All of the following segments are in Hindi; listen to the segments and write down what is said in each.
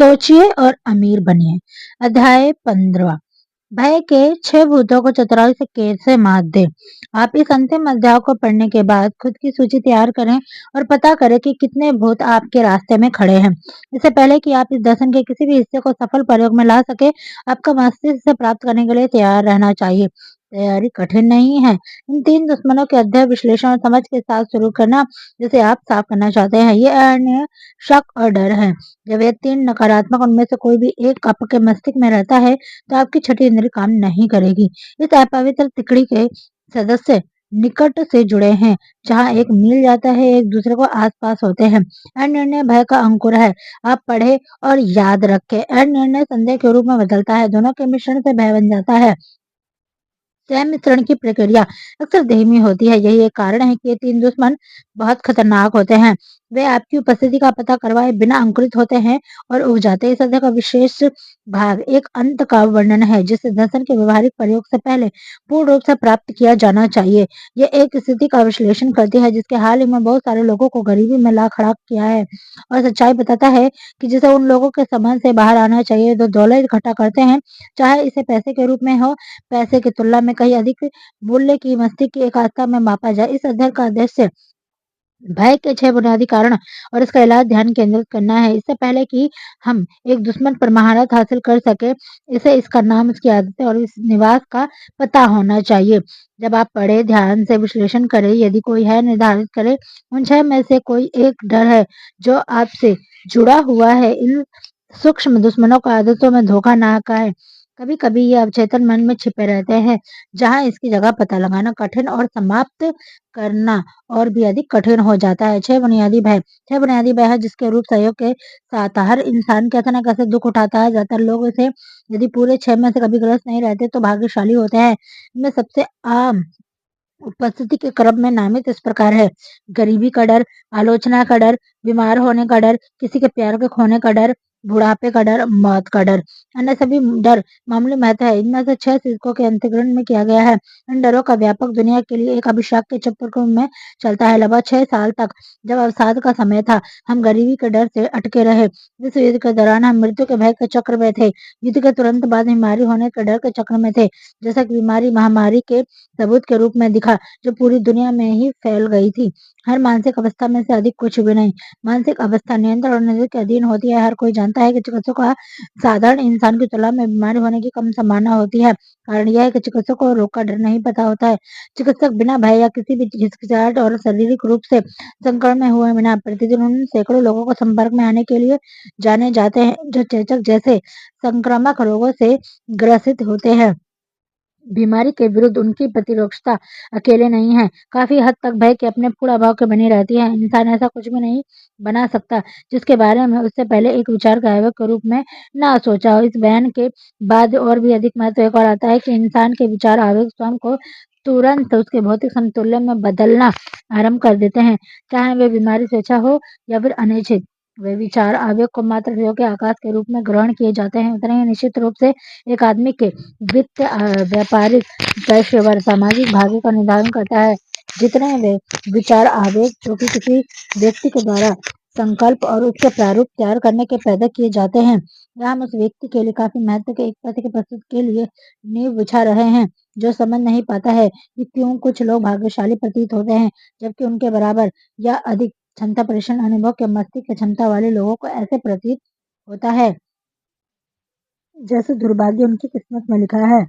सोचिए और अमीर बनिए। अध्याय 15। भय के 6 भूतों को चतुराई से कैसे मात दें। आप इस अंतिम अध्याय को पढ़ने के बाद खुद की सूची तैयार करें और पता करें कि कितने भूत आपके रास्ते में खड़े हैं। इससे पहले कि आप इस दर्शन के किसी भी हिस्से को सफल प्रयोग में ला सके, आपका मस्तिष्क इसे प्राप्त करने के लिए तैयार रहना चाहिए। तैयारी कठिन नहीं है। इन 3 दुश्मनों के अध्ययन, विश्लेषण और समझ के साथ शुरू करना जिसे आप साफ करना चाहते हैं। ये अन्य शक और डर है। जब ये 3 नकारात्मक उनमें से कोई भी एक आपके मस्तिष्क में रहता है, तो आपकी छठी इंद्रिय काम नहीं करेगी। इस अपवित्र तिकड़ी के सदस्य निकट से जुड़े हैं। जहाँ एक मिल जाता है, एक दूसरे को आस-पास होते हैं। अनिर्णय भय का अंकुर है। आप पढ़े और याद रखें। अनिर्णय संदेह के रूप में बदलता है। दोनों के मिश्रण से भय बन जाता है। स्वयं मिश्रण की प्रक्रिया अक्सर धीमी होती है। यही एक कारण है कि ये 3 दुश्मन बहुत खतरनाक होते हैं। वे आपकी उपस्थिति का पता करवाए बिना अंकुरित होते हैं और उग जाते हैं। इस अध्याय का विशेष भाग एक अंत का वर्णन है, जिसे दर्शन के व्यवहारिक प्रयोग से पहले पूर्ण रूप से प्राप्त किया जाना चाहिए। यह एक स्थिति का विश्लेषण करती है जिसके हाल ही में बहुत सारे लोगों को गरीबी में ला खड़ा किया है, और सच्चाई बताता है कि जिसे उन लोगों के संबंध से बाहर आना चाहिए जो दौलत इकट्ठा करते हैं, चाहे इसे पैसे के रूप में हो, पैसे की तुलना में कहीं अधिक मूल्य की मस्तिष्क की एकाग्रता में मापा जाए। इस अध्ययन का उद्देश्य भय के 6 बुनियादी कारण और इसका इलाज ध्यान केंद्रित करना है। इससे पहले कि हम एक दुश्मन पर महारत हासिल कर सके, इसे इसका नाम, इसकी आदतें और इस निवास का पता होना चाहिए। जब आप पढ़े, ध्यान से विश्लेषण करें, यदि कोई है, निर्धारित करें उन 6 में से कोई एक डर है जो आपसे जुड़ा हुआ है। इन सूक्ष्म दुश्मनों को आदतों में धोखा ना खाएं। कभी कभी ये अवचेतन मन में छिपे रहते हैं, जहाँ इसकी जगह पता लगाना कठिन और समाप्त करना और भी अधिक कठिन हो जाता है। 6 बुनियादी भय। 6 बुनियादी भय है जिसके रूप सहयोग के साथ हर इंसान कैसे न कैसे दुख उठाता है। ज्यादातर लोग इसे, यदि पूरे 6 में से कभी ग्रस्त नहीं रहते, तो भाग्यशाली होते हैं। इनमें सबसे आम उपस्थिति के क्रम में नामित इस प्रकार है: गरीबी का डर, आलोचना का डर, बीमार होने का डर, किसी के प्यार के खोने का डर, बुढ़ापे का डर, मौत का डर। अन्य सभी डर मामूली महत्व है। इनमें से 6 शीर्षकों के अंतर्गण में किया गया है। इन डरों का व्यापक दुनिया के लिए एक अभिशाप के चक्र में चलता है। लगभग 6 साल तक, जब अवसाद का समय था, हम गरीबी के डर से अटके रहे। विश्व युद्ध के दौरान हम मृत्यु के भय के चक्र में थे। युद्ध के तुरंत बाद बीमारी होने के डर के चक्र में थे, जैसा कि बीमारी महामारी के सबूत के रूप में दिखा, जो पूरी दुनिया में ही फैल गई थी। हर मानसिक अवस्था में से अधिक कुछ भी नहीं। मानसिक अवस्था नियंत्रण और नजर के अधीन होती है। हर कोई जानता है कि चिकित्सक का साधारण इंसान की तुलना में बीमारी होने की कम संभावना होती है। कारण यह है कि चिकित्सक को रोग का डर नहीं पता होता है। चिकित्सक बिना भय या किसी भी हिचकिचाहट और शारीरिक रूप से संक्रमण में हुए बिना प्रतिदिन उन सैकड़ों लोगों को संपर्क में आने के लिए जाने जाते हैं जो चेचक जैसे संक्रामक रोगों से ग्रसित होते हैं। बीमारी के विरुद्ध उनकी प्रतिरोधकता अकेले नहीं है, काफी हद तक भय के अपने पूर्ण अभाव के बनी रहती है। इंसान ऐसा कुछ भी नहीं बना सकता जिसके बारे में उससे पहले एक विचार का आवेग के रूप में ना सोचा हो। इस बयान के बाद और भी अधिक महत्व एक और आता है कि इंसान के विचार आवेग स्वयं को तुरंत उसके भौतिक समतुल्य में बदलना आरंभ कर देते हैं, चाहे वे बीमारी स्वेच्छा हो या फिर अनिच्छित। वे विचार आवेग को मात्र हृदय के आकाश के रूप में ग्रहण किए जाते हैं। उतने ही निश्चित रूप से एक आदमी के वित्त, व्यापारिक, पेशेवर, सामाजिक भाग्य का निर्धारण करता है। जितने वे विचार आवेग जो कि किसी व्यक्ति के द्वारा संकल्प और उसके प्रारूप तैयार करने के पैदा किए जाते हैं, यहाँ हम उस व्यक्ति के लिए काफी महत्व के एक तथ्य के प्रस्तुत के लिए नींव बिछा रहे हैं, जो समझ नहीं पाता है कि क्यों कुछ लोग भाग्यशाली प्रतीत होते हैं, जबकि उनके बराबर या अधिक क्षमता परीक्षण अनुभव के मस्तिष्क की क्षमता वाले लोगों को ऐसे प्रतीत होता है जैसे दुर्भाग्य उनकी किस्मत में लिखा है।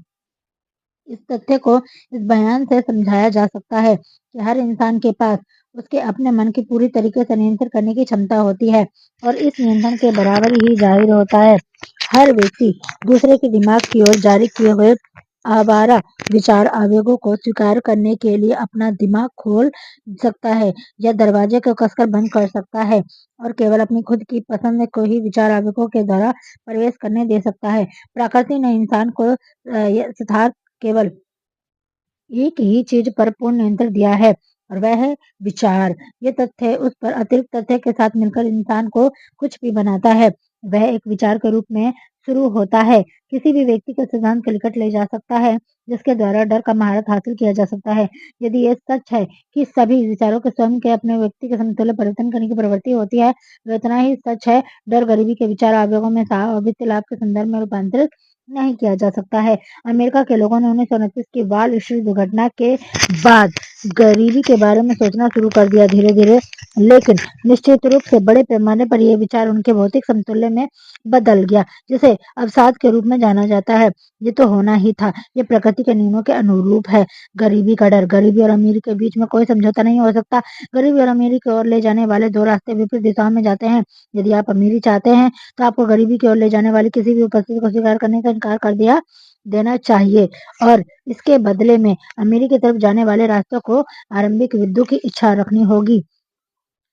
इस तथ्य को इस बयान से समझाया जा सकता है कि हर इंसान के पास उसके अपने मन की पूरी तरीके से नियंत्रण करने की क्षमता होती है, और इस नियंत्रण के बराबर ही जाहिर होता है। हर व्यक्ति दूसरे के दिमाग की ओर जारी किए हुए आवारा विचार आवेगों को स्वीकार करने के लिए अपना दिमाग खोल सकता है या दरवाजे को कसकर बंद कर सकता है, और केवल अपनी खुद की पसंद को ही विचार आवेगों के द्वारा प्रवेश करने दे सकता है। प्रकृति ने इंसान को यथार्थ केवल एक ही चीज पर पूर्ण नियंत्रण दिया है, और वह है विचार। ये तथ्य उस पर अतिरिक्त तथ्य के साथ मिलकर इंसान को कुछ भी बनाता है। वह एक विचार के रूप में शुरू होता है। किसी भी व्यक्ति को सिद्धांत के निकट ले जा सकता है, जिसके द्वारा डर का महारत हासिल किया जा सकता है। यदि ये सच है कि सभी विचारों के स्वयं के अपने व्यक्ति के समतुल्य परिवर्तन करने की प्रवृत्ति होती है, तो इतना ही सच है डर गरीबी के विचार आवेगों में साह और वित्तीय लाभ के संदर्भ में रूपांतरित नहीं किया जा सकता है। अमेरिका के लोगों ने 1929 की वॉल स्ट्रीट दुर्घटना के बाद गरीबी के बारे में सोचना शुरू कर दिया धीरे-धीरे, लेकिन निश्चित रूप से बड़े पैमाने पर यह विचार उनके भौतिक समतुल्य में बदल गया, जिसे अवसाद के रूप में जाना जाता है। ये तो होना ही था, ये प्रकृति के नियमों के अनुरूप है। गरीबी का डर, गरीबी और अमीरी के बीच में कोई समझौता नहीं हो सकता। गरीबी और अमीरी की ओर ले जाने वाले दो रास्ते विपरीत दिशाओं में जाते हैं। यदि आप अमीरी चाहते हैं, तो आपको गरीबी की ओर ले जाने वाली किसी भी उपस्थिति को स्वीकार करने का इनकार कर दिया देना चाहिए और इसके बदले में अमीरी की तरफ जाने वाले रास्तों को आरंभिक विद्रोह की इच्छा रखनी होगी।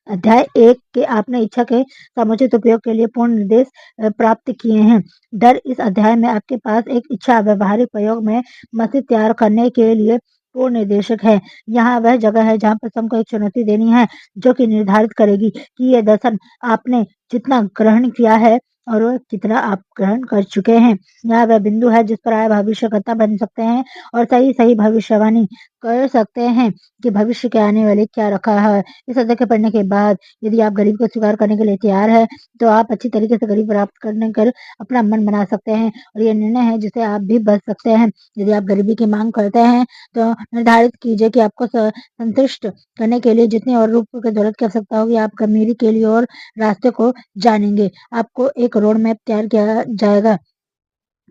अध्याय 1 के आपने इच्छा के समुचित उपयोग के लिए पूर्ण निर्देश प्राप्त किए हैं। डर इस अध्याय में आपके पास एक इच्छा व्यवहारिक प्रयोग में मसीह तैयार करने के लिए पूर्ण निर्देशक है। यहाँ वह जगह है जहाँ पर को एक चुनौती देनी है, जो कि निर्धारित करेगी कि ये दर्शन आपने जितना ग्रहण किया है और वह कितना आप ग्रहण कर चुके हैं। यहाँ वह बिंदु है जिस पर आप भविष्यकर्ता बन सकते हैं और सही भविष्यवाणी कर सकते हैं कि भविष्य के आने वाले क्या रखा है। इस अध्याय के पढ़ने के बाद यदि आप गरीब को स्वीकार करने के लिए तैयार है, तो आप अच्छी तरीके से गरीब प्राप्त करने कर अपना मन बना सकते हैं और ये निर्णय है जिसे आप भी बच सकते हैं। यदि आप गरीबी की मांग करते हैं, तो निर्धारित कीजिए कि आपको संतुष्ट करने के लिए जितनी और रुपयों की जरूरत की आवश्यकता होगी, आप अमीरी के लिए और रास्ते को जानेंगे। आपको एक रोड मैप तैयार किया जाएगा,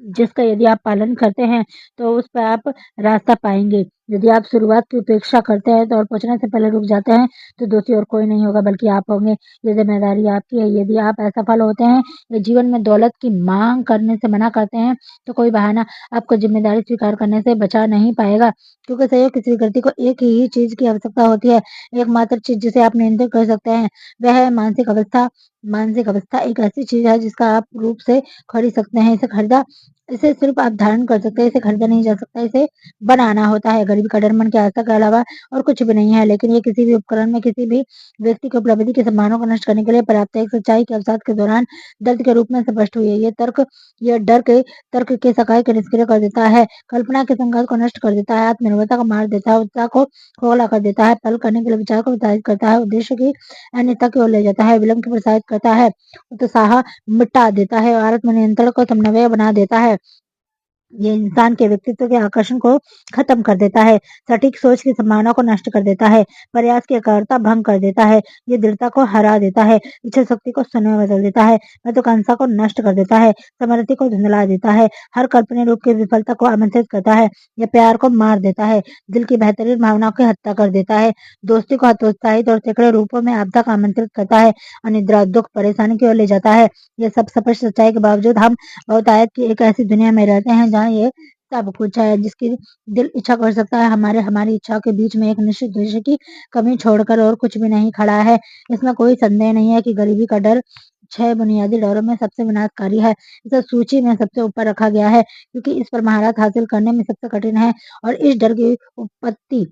जिसका यदि आप पालन करते हैं, तो उस पर आप रास्ता पाएँगे। यदि आप शुरुआत की उपेक्षा करते हैं तो और पहुँचने से पहले रुक जाते हैं, तो दोषी और कोई नहीं होगा बल्कि आप होंगे। ये ज़िम्मेदारी आपकी है। यदि आप असफल होते हैं या जीवन में दौलत की माँग करने से मना करते हैं, तो कोई बहाना आपको ज़िम्मेदारी स्वीकार करने से बचा नहीं पाएगा, क्योंकि सहयोग किसी व्यक्ति को एक ही चीज़ की आवश्यकता होती है। एकमात्र चीज़ जिसे आप नियंत्रित कर सकते हैं, वह है मानसिक अवस्था। मानसिक अवस्था एक ऐसी चीज़ है जिसका आप रूप से खरीद सकते हैं। इसे सिर्फ आप धारण कर सकते हैं, इसे खरीदा नहीं जा सकता, इसे बनाना होता है। गरीबी का डर मन की आस्था के अलावा और कुछ भी नहीं है, लेकिन ये किसी भी उपकरण में किसी भी व्यक्ति की उपलब्धि की संभावना को नष्ट करने के लिए पर्याप्त है। एक सच्चाई के अवसाद के दौरान दर्द के रूप में स्पष्ट हुई है। ये डर के तर्क के सकाय को निष्क्रिय कर देता है, कल्पना के संघात को नष्ट कर देता है, आत्मनिर्भरता को मार देता है, उत्साह को खोखला कर देता है, पल करने के लिए विचार को विताड़ित करता है, उद्देश्य की अन्यथा की ओर ले जाता है, विलंब को प्रोत्साहित करता है, उत्साह मिटा देता है और आत्मनियंत्रण को समन्वय बना देता है। ये इंसान के व्यक्तित्व के आकर्षण को खत्म कर देता है, सटीक सोच की संभावना को नष्ट कर देता है, प्रयास की एकाग्रता भंग कर देता है, ये दृढ़ता को हरा देता है, इच्छा शक्ति को शून्य में बदल देता है, महत्वाकांक्षा को नष्ट कर देता है, समृद्धि को धुंधला देता है, हर कल्पनीय रूप की विफलता को आमंत्रित करता है, यह प्यार को मार देता है, दिल की बेहतरीन भावनाओं की हत्या कर देता है, दोस्ती को हतोत्साहित और सैकड़ों रूपों में आपदा को आमंत्रित करता है, अनिद्रा, दुख, परेशानी की ओर ले जाता है। यह सब स्पष्ट सच्चाई के बावजूद हम बहुतायत की एक ऐसी दुनिया में रहते हैं जहाँ ये सब कुछ है जिसकी दिल इच्छा कर सकता है। हमारी इच्छाओं के बीच में एक निश्चित दृश्य की कमी छोड़कर और कुछ भी नहीं खड़ा है। इसमें कोई संदेह नहीं है कि गरीबी का डर 6 बुनियादी डरों में सबसे विनाशकारी है। इसे सूची में सबसे ऊपर रखा गया है क्योंकि इस पर महारत हासिल करने में सबसे कठिन है और इस डर की उत्पत्ति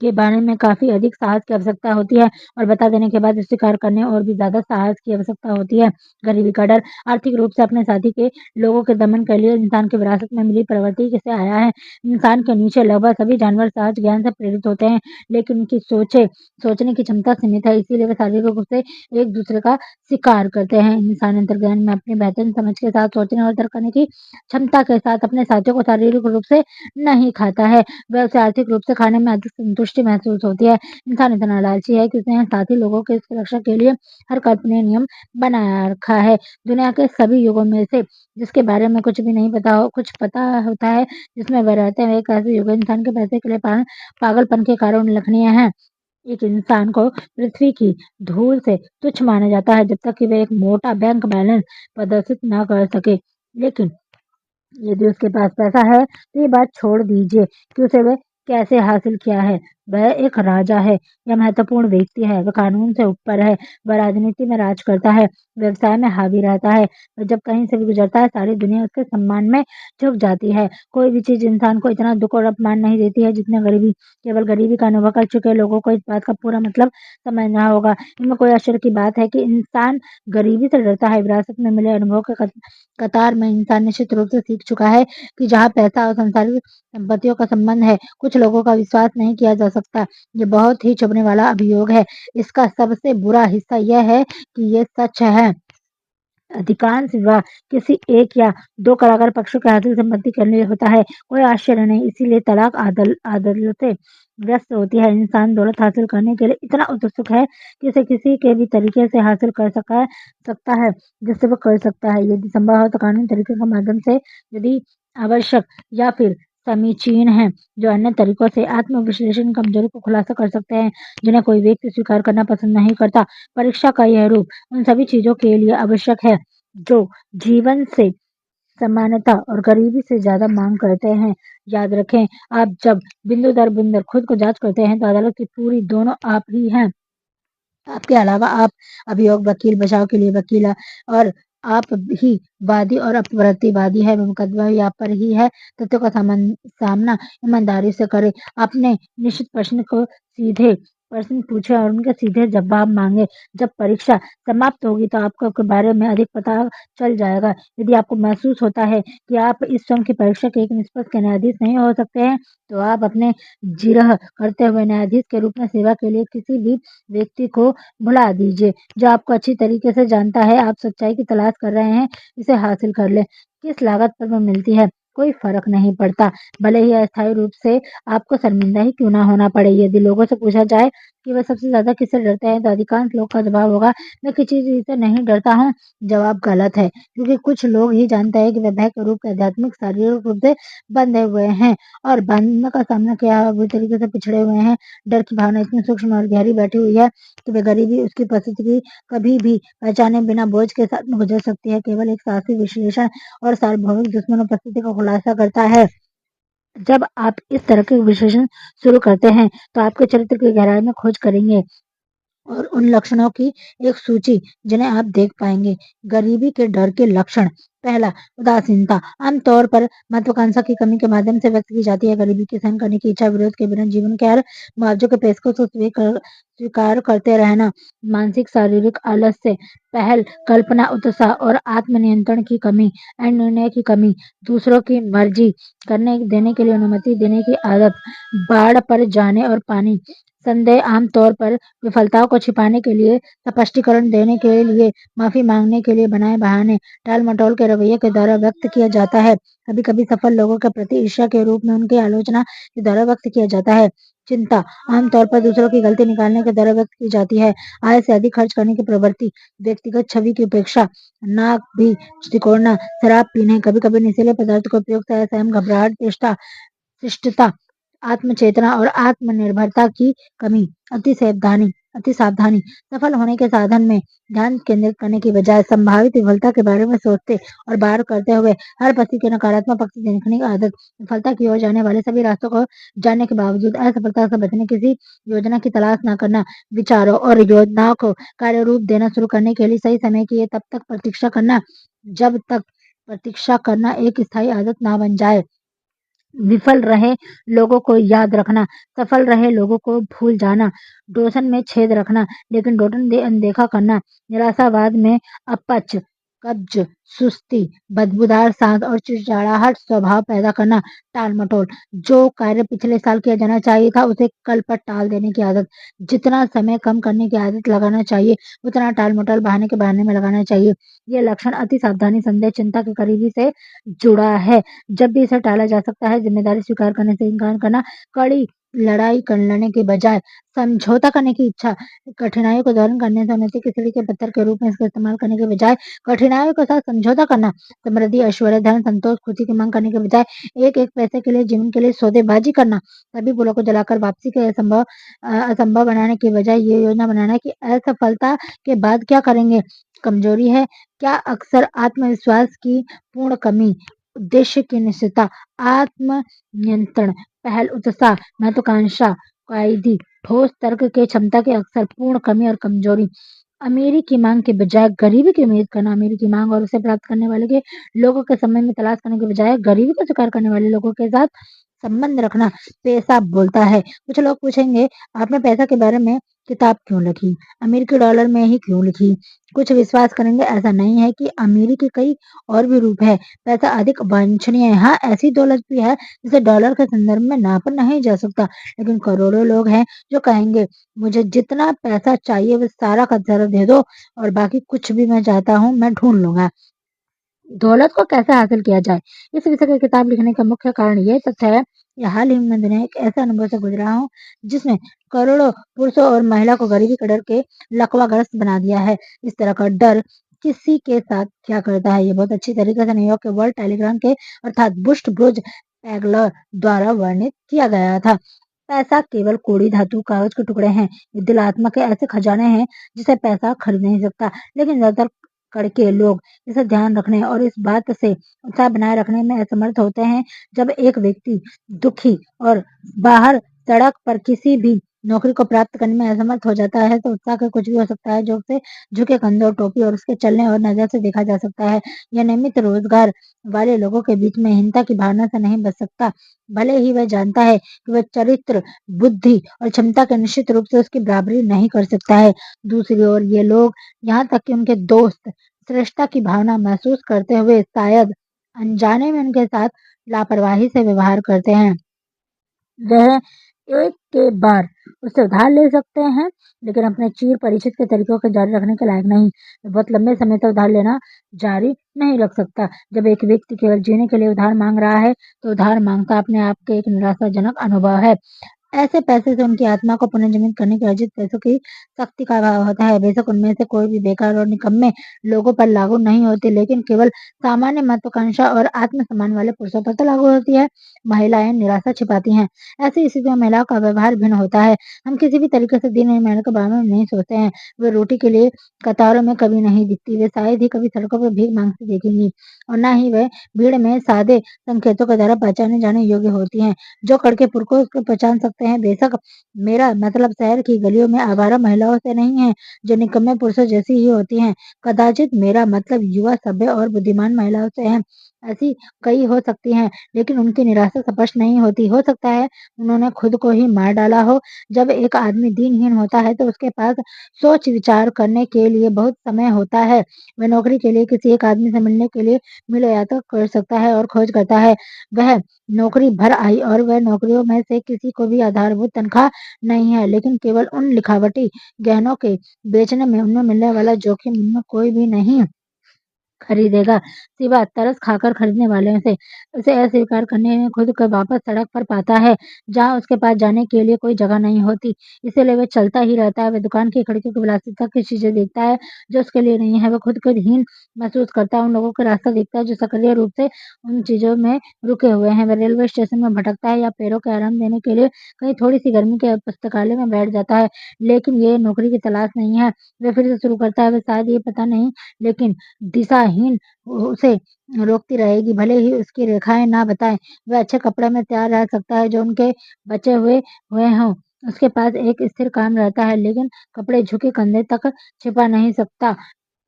के बारे में काफ़ी अधिक साहस की आवश्यकता होती है और बता देने के बाद स्वीकार करने और भी ज़्यादा साहस की आवश्यकता होती है। गरीबी का डर आर्थिक रूप से अपने साथी के लोगों के दमन के लिए इंसान की विरासत में मिली प्रवृत्ति से आया है। इंसान के नीचे लगभग सभी जानवर सहज ज्ञान से प्रेरित होते हैं, लेकिन उनकी सोचने की क्षमता सीमित है, इसीलिए वे शारीरिक रूप से एक दूसरे का शिकार करते हैं। इंसान अंतर्ज्ञान में अपनी बेहतरीन समझ के साथ सोचने और तर्क करने की क्षमता के साथ अपने साथियों को शारीरिक रूप से नहीं खाता है, वह उसे आर्थिक रूप से खाने में अधिक संतुष्टि महसूस होती है। इंसान इतना लालची है कि उसने साथी लोगों की सुरक्षा के लिए हर कल्पनीय नियम बनाया रखा है। दुनिया के सभी युगों में से जिसके बारे में कुछ पता होता है जिसमें वह रहते हैं, एक ऐसे युग है इंसान के पैसे के लिए पागलपन के कारण उल्लेखनीय है। एक इंसान को पृथ्वी की धूल से तुच्छ माना जाता है जब तक कि वह एक मोटा बैंक बैलेंस प्रदर्शित न कर सके। लेकिन यदि उसके पास पैसा है, तो ये बात छोड़ दीजिए कि उसे वह कैसे हासिल किया है। वह एक राजा है या महत्वपूर्ण व्यक्ति है, वह कानून से ऊपर है, वह राजनीति में राज करता है, व्यवसाय में हावी रहता है, और जब कहीं से भी गुजरता है सारी दुनिया उसके सम्मान में झुक जाती है। कोई भी चीज इंसान को इतना दुख और अपमान नहीं देती है जितना गरीबी। केवल गरीबी का अनुभव कर चुके लोगों को इस बात का पूरा मतलब समझना होगा। इनमें कोई आश्चर्य की बात है कि इंसान गरीबी से डरता है। विरासत में मिले अनुभव के कतार में इंसान निश्चित रूप से सीख चुका है कि जहाँ पैसा और सांसारिक संपत्तियों का संबंध है, कुछ लोगों का विश्वास नहीं किया जा सकता। ये बहुत ही चुभने वाला अभियोग है। इसका सबसे बुरा हिस्सा यह है कि ये सच है। अधिकांश विवाह किसी एक या दो कलाकार पक्षों के हासिल संपत्ति के लिए होता है। कोई आश्चर्य नहीं, इसीलिए तलाक अदालतें व्यस्त होती है। इंसान दौलत हासिल करने के लिए इतना उत्सुक है कि इसे किसी के भी तरीके से हासिल कर सकता है जिससे वो कर सकता है। यदि संभव हो तो कानूनी तरीके के माध्यम से, यदि आवश्यक, या फिर समीचीन है, जो अन्य तरीकों से आत्म विश्लेषण कमजोरी को खुलासा कर सकते हैं जिन्हें कोई व्यक्ति स्वीकार करना पसंद नहीं करता। परीक्षा का यह रूप उन सभी चीजों के लिए आवश्यक है जो जीवन से समानता और गरीबी से ज्यादा मांग करते हैं। याद रखें, आप जब बिंदु दर बिंदु खुद को जांच करते हैं तो अदालत की पूरी दोनों आप ही हैं। आपके अलावा आप अभियोग वकील, बचाव के लिए वकील और आप ही वादी और प्रतिवादी है। मुकदमा भी आप पर ही है। तथ्यों का सामना ईमानदारी से करें। अपने निश्चित प्रश्न पूछे और उनके सीधे जवाब मांगे। जब परीक्षा समाप्त होगी तो आपको आपके बारे में अधिक पता चल जाएगा। यदि आपको महसूस होता है कि आप इस स्वयं की परीक्षा के एक निष्पक्ष न्यायाधीश नहीं हो सकते हैं, तो आप अपने जिरह करते हुए न्यायाधीश के रूप में सेवा के लिए किसी भी व्यक्ति को भुला दीजिए जो आपको अच्छी तरीके से जानता है। आप सच्चाई की तलाश कर रहे हैं, इसे हासिल कर ले। किस लागत पर वो मिलती है, कोई फर्क नहीं पड़ता, भले ही अस्थायी रूप से आपको शर्मिंदा ही क्यों ना होना पड़े। यदि लोगों से पूछा जाए कि वह सबसे ज्यादा किससे डरते हैं, तो अधिकांश लोग का जवाब होगा, मैं किसी चीज से नहीं डरता हूँ। जवाब गलत है, क्योंकि कुछ लोग ही जानते हैं कि वे भय के रूप के आध्यात्मिक शारीरिक रूप से बंधे हुए हैं और बंधन का सामना किया हुआ बुरी तरीके से पिछड़े हुए हैं। डर की भावना इतनी सूक्ष्म और गहरी बैठी हुई है कि वे गरीबी उसकी उपस्थिति की कभी भी पहचाने बिना बोझ के साथ में गुजर सकती है। केवल एक साहसी विश्लेषण और सार्वभौमिक दुश्मन उपस्थिति का खुलासा करता है। जब आप इस तरह के विश्लेषण शुरू करते हैं तो आपके चरित्र की गहराई में खोज करेंगे और उन लक्षणों की एक सूची जिन्हें आप देख पाएंगे। गरीबी के डर के लक्षण। पहला, उदासीनता आमतौर पर महत्वाकांक्षा की कमी के माध्यम से व्यक्त की जाती है। गरीबी की सहन करने की इच्छा, विरोध के बिना जीवन के हर मुआवजे के पेशकश को स्वीकार करते रहना। मानसिक शारीरिक आलस्य, पहल कल्पना, उत्साह और आत्मनियंत्रण की कमी एंड निर्णय की कमी। दूसरों की मर्जी करने देने के लिए अनुमति देने की आदत। बाढ़ पर जाने और पानी। संदेह आमतौर पर विफलताओं को छिपाने के लिए, स्पष्टीकरण देने के लिए, माफी मांगने के लिए बनाए बहाने, टाल-मटोल के रवैये के द्वारा व्यक्त किया जाता है। कभी-कभी सफल लोगों के प्रति ईर्ष्या के रूप में उनकी आलोचना के द्वारा व्यक्त किया जाता है। चिंता आमतौर पर दूसरों की गलती निकालने के द्वारा व्यक्त की जाती है। आय से अधिक खर्च करने की प्रवृत्ति, व्यक्तिगत छवि की उपेक्षा, नाक भी सिकोड़ना, शराब पीने, कभी-कभी नशीले पदार्थ का उपयोग से असहम, घबराहट, चेष्टा, शिष्टता, आत्मचेतना और आत्मनिर्भरता की कमी। अति सावधानी सफल होने के साधन में ध्यान केंद्रित करने की बजाय संभावित विफलता के बारे में सोचते और बाहर करते हुए हर पति के नकारात्मक पक्ष देखने की आदत। विफलता की ओर जाने वाले सभी रास्तों को जानने के बावजूद असफलता से बचने किसी योजना की तलाश न करना। विचारों और योजनाओं को कार्य रूप देना शुरू करने के लिए सही समय की तब तक प्रतीक्षा करना जब तक प्रतीक्षा करना एक स्थायी आदत ना बन जाए। विफल रहे लोगों को याद रखना, सफल रहे लोगों को भूल जाना, डोसन में छेद रखना लेकिन डोटन अनदेखा करना, निराशावाद में अपच, कब्ज, सुस्ती, बदबूदार सांस और चिड़चिड़ाहट स्वभाव पैदा करना, टाल-मटोल, जो कार्य पिछले साल किया जाना चाहिए था उसे कल पर टाल देने की आदत, जितना समय कम करने की आदत लगाना चाहिए उतना टाल-मटोल बहाने के बहाने में लगाना चाहिए। ये लक्षण अति सावधानी, संदेह, चिंता के करीबी से जुड़ा है। जब भी इसे टाला जा सकता है, जिम्मेदारी स्वीकार करने से इनकार करना, कड़ी लड़ाई कर लड़ने के बजाय समझौता करने की इच्छा, कठिनाइयों को धारण करने से उन्नति की सीढ़ी के पत्थर के रूप में इसका इस्तेमाल करने के बजाय कठिनाइयों के साथ समझौता करना, समृद्धि, ऐश्वर्य, धन, संतोष, खुशी की मांग करने के बजाय एक एक पैसे के लिए जीवन के लिए सौदेबाजी करना, सभी पुलों को जलाकर वापसी के असंभव बनाने के बजाय ये योजना बनाना कि असफलता के बाद क्या करेंगे। कमजोरी है क्या? अक्सर आत्मविश्वास की पूर्ण कमी, उद्देश्य की निश्चितता, आत्म नियंत्रण, पहल, उत्साह, महत्वाकांक्षा, कायदी ठोस तर्क के क्षमता की अक्सर पूर्ण कमी और कमजोरी। अमीरी की मांग के बजाय गरीबी की उम्मीद करना, अमीरी की मांग और उसे प्राप्त करने वाले के लोगों के संबंध में तलाश करने के बजाय गरीबी को स्वीकार करने वाले लोगों के साथ संबंध रखना पैसा बोलता है। कुछ लोग पूछेंगे, आपने पैसा के बारे में किताब क्यों लिखी, अमीर के डॉलर में ही क्यों लिखी? कुछ विश्वास करेंगे, ऐसा नहीं है कि अमीरी के कई और भी रूप है। पैसा अधिक वांछनीय है। हाँ, ऐसी दौलत भी है जिसे डॉलर के संदर्भ में नापा नहीं जा सकता, लेकिन करोड़ों लोग हैं जो कहेंगे, मुझे जितना पैसा चाहिए वो सारा का सारा दे दो और बाकी कुछ भी मैं चाहता हूँ मैं ढूंढ लूंगा। दौलत को कैसे हासिल किया जाए, इस विषय की किताब लिखने का मुख्य कारण यह तथ्य है कि हाल ही में दुनिया एक ऐसे अनुभव से गुजरा हूँ जिसने करोड़ों पुरुषों और महिला को गरीबी के डर के लकवाग्रस्त बना दिया है। इस तरह का डर किसी के साथ क्या करता है, ये बहुत अच्छी तरीके से न्यूयॉर्क के वर्ल्ड टेलीग्राम के अर्थात बुस्ट ब्रुज पैगलर द्वारा वर्णित किया गया था। पैसा केवल कोड़ी धातु कागज के टुकड़े हैं। ये दिल आत्मा के ऐसे खजाने हैं जिसे पैसा खरीद नहीं सकता, लेकिन ज्यादातर करके लोग इसे ध्यान रखने और इस बात से उत्साह बनाए रखने में असमर्थ होते हैं। जब एक व्यक्ति दुखी और बाहर सड़क पर किसी भी नौकरी को प्राप्त करने में असमर्थ हो जाता है तो उत्साह का कुछ भी हो सकता है जो उसे झुके कंधे, टोपी और उसके चलने और नजर से देखा जा सकता है। यह नियमित रोजगार वाले लोगों के बीच में हीनता की भावना से नहीं बच सकता, भले ही वह जानता है कि वह चरित्र, बुद्धि और क्षमता के निश्चित रूप से उसकी बराबरी नहीं कर सकता है। दूसरी ओर ये लोग, यहाँ तक कि उनके दोस्त, श्रेष्ठता की भावना महसूस करते हुए शायद अनजाने में उनके साथ लापरवाही से व्यवहार करते हैं। वह एक के बार उससे उधार ले सकते हैं, लेकिन अपने चीर परिचित के तरीकों को जारी रखने के लायक नहीं। वह बहुत लंबे समय तक उधार लेना जारी नहीं रख सकता। जब एक व्यक्ति केवल जीने के लिए उधार मांग रहा है, तो उधार मांगता अपने आप के एक निराशाजनक अनुभव है। ऐसे पैसे से उनकी आत्मा को पुनर्जीवित करने के अर्जित पैसों की शक्ति का अभाव होता है। बेशक उनमें से कोई भी बेकार और निकम्मे लोगों पर लागू नहीं होती, लेकिन केवल सामान्य महत्वाकांक्षा और आत्मसम्मान वाले पुरुषों पर तो लागू होती है। महिलाएं निराशा छिपाती हैं। ऐसी स्थिति में महिलाओं का व्यवहार भिन्न होता है। हम किसी भी तरीके से दी गई मेहनत के बारे में नहीं सोचते हैं। वे रोटी के लिए कतारों में कभी नहीं दिखती, वे शायद ही कभी सड़कों पर भीख मांगती देखेंगी, और न ही वे भीड़ में सादे संकेतों के द्वारा पहचाने जाने योग्य होती हैं। जो कड़के पुरखों को पहचान सकते हैं। बेशक मेरा मतलब शहर की गलियों में आवारा महिलाओं से नहीं है जो निकम्मे पुरुषों जैसी ही होती हैं। कदाचित मेरा मतलब युवा, सभ्य और बुद्धिमान महिलाओं से है। ऐसी कई हो सकती हैं, लेकिन उनकी निराशा स्पष्ट नहीं होती। हो सकता है उन्होंने खुद को ही मार डाला हो। जब एक आदमी दीनहीन होता है तो उसके पास सोच विचार करने के लिए बहुत समय होता है। वह नौकरी के लिए किसी एक आदमी से मिलने के लिए मिलो यात्रा कर सकता है और खोज करता है। वह नौकरी भर आई और वह नौकरियों में से किसी को भी आधारभूत तनख्वाह नहीं है, लेकिन केवल उन लिखावटी गहनों के बेचने में उन्हें मिलने वाला जोखिम उनमें कोई भी नहीं खरीदेगा, सिवा तरस खाकर खरीदने वाले से। उसे अस्वीकार करने में खुद को वापस सड़क पर पाता है, जहाँ उसके पास जाने के लिए कोई जगह नहीं होती। इसीलिए वह चलता ही रहता है। वह दुकान की खिड़कियों की विलासिता की चीजें देखता है जो उसके लिए नहीं है। वह खुद को हीन महसूस करता है। उन लोगों का रास्ता देखता है जो सक्रिय रूप से उन चीजों में रुके हुए हैं। वह रेलवे स्टेशन में भटकता है या पैरों को आराम देने के लिए कहीं थोड़ी सी गर्मी के पुस्तकालय में बैठ जाता है, लेकिन ये नौकरी की तलाश नहीं है। वह फिर से शुरू करता है। वह शायद ये पता नहीं, लेकिन दिशाहीन उसे रोकती रहेगी, भले ही उसकी रेखाएं ना बताएं। वह अच्छे कपड़े में तैयार रह सकता है जो उनके बचे हुए हुए हों। उसके पास एक स्थिर काम रहता है, लेकिन कपड़े झुके कंधे तक छिपा नहीं सकता।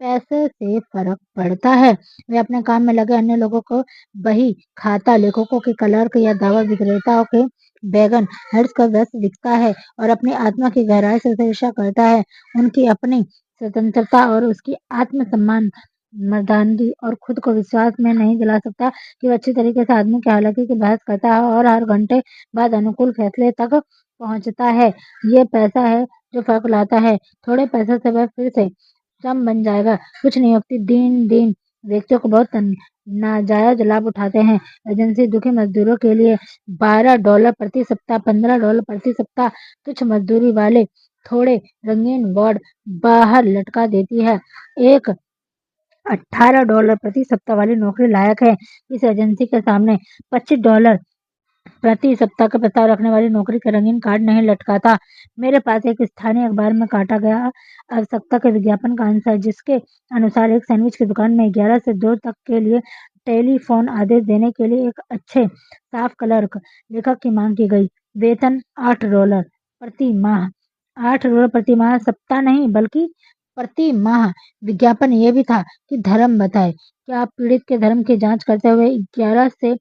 पैसे से फर्क पड़ता है। वे अपने काम में लगे अन्य लोगों को बही खाता, लेखकों के क्लर्क या दवा विक्रेताओं के बैगन हर्ष का व्यस्त दिखता है और अपनी आत्मा की गहराई से उसे ईर्ष्या करता है। उनकी अपनी स्वतंत्रता और उसकी आत्मसम्मान, मर्दानगी और खुद को विश्वास में नहीं दिला सकता कि वह अच्छी तरीके से आदमी की हालाकी की बहस करता है और हर घंटे बाद अनुकूल फैसले तक पहुंचता है। ये पैसा है जो फर्क लाता है। थोड़े पैसे से वह फिर से सम बन जाएगा। कुछ नियोक्ता दीन दीन व्यक्तियों को बहुत नाजायज लाभ उठाते हैं। एजेंसी दुखी मजदूरों के लिए $12 प्रति सप्ताह, $15 प्रति सप्ताह तुच्छ मजदूरी वाले थोड़े रंगीन वार्ड बाहर लटका देती है। एक $18 प्रति सप्ताह वाली नौकरी लायक है। इस एजेंसी के सामने $25 प्रति सप्ताह का प्रस्ताव रखने वाली नौकरी का रंगीन कार्ड नहीं लटकाता। मेरे पास एक स्थानीय अखबार में काटा गया आवश्यकता के विज्ञापन का अंश है, जिसके अनुसार एक सैंडविच की दुकान में 11 से 2 तक के लिए टेलीफोन आदेश देने के लिए एक अच्छे साफ क्लर्क लेखक की मांग की गई। वेतन $8। प्रति माह, 8 डॉलर प्रति माह, सप्ताह नहीं बल्कि प्रति माह। विज्ञापन ये भी था कि धर्म बताए। क्या आप पीड़ित के धर्म की जांच करते हुए 11 से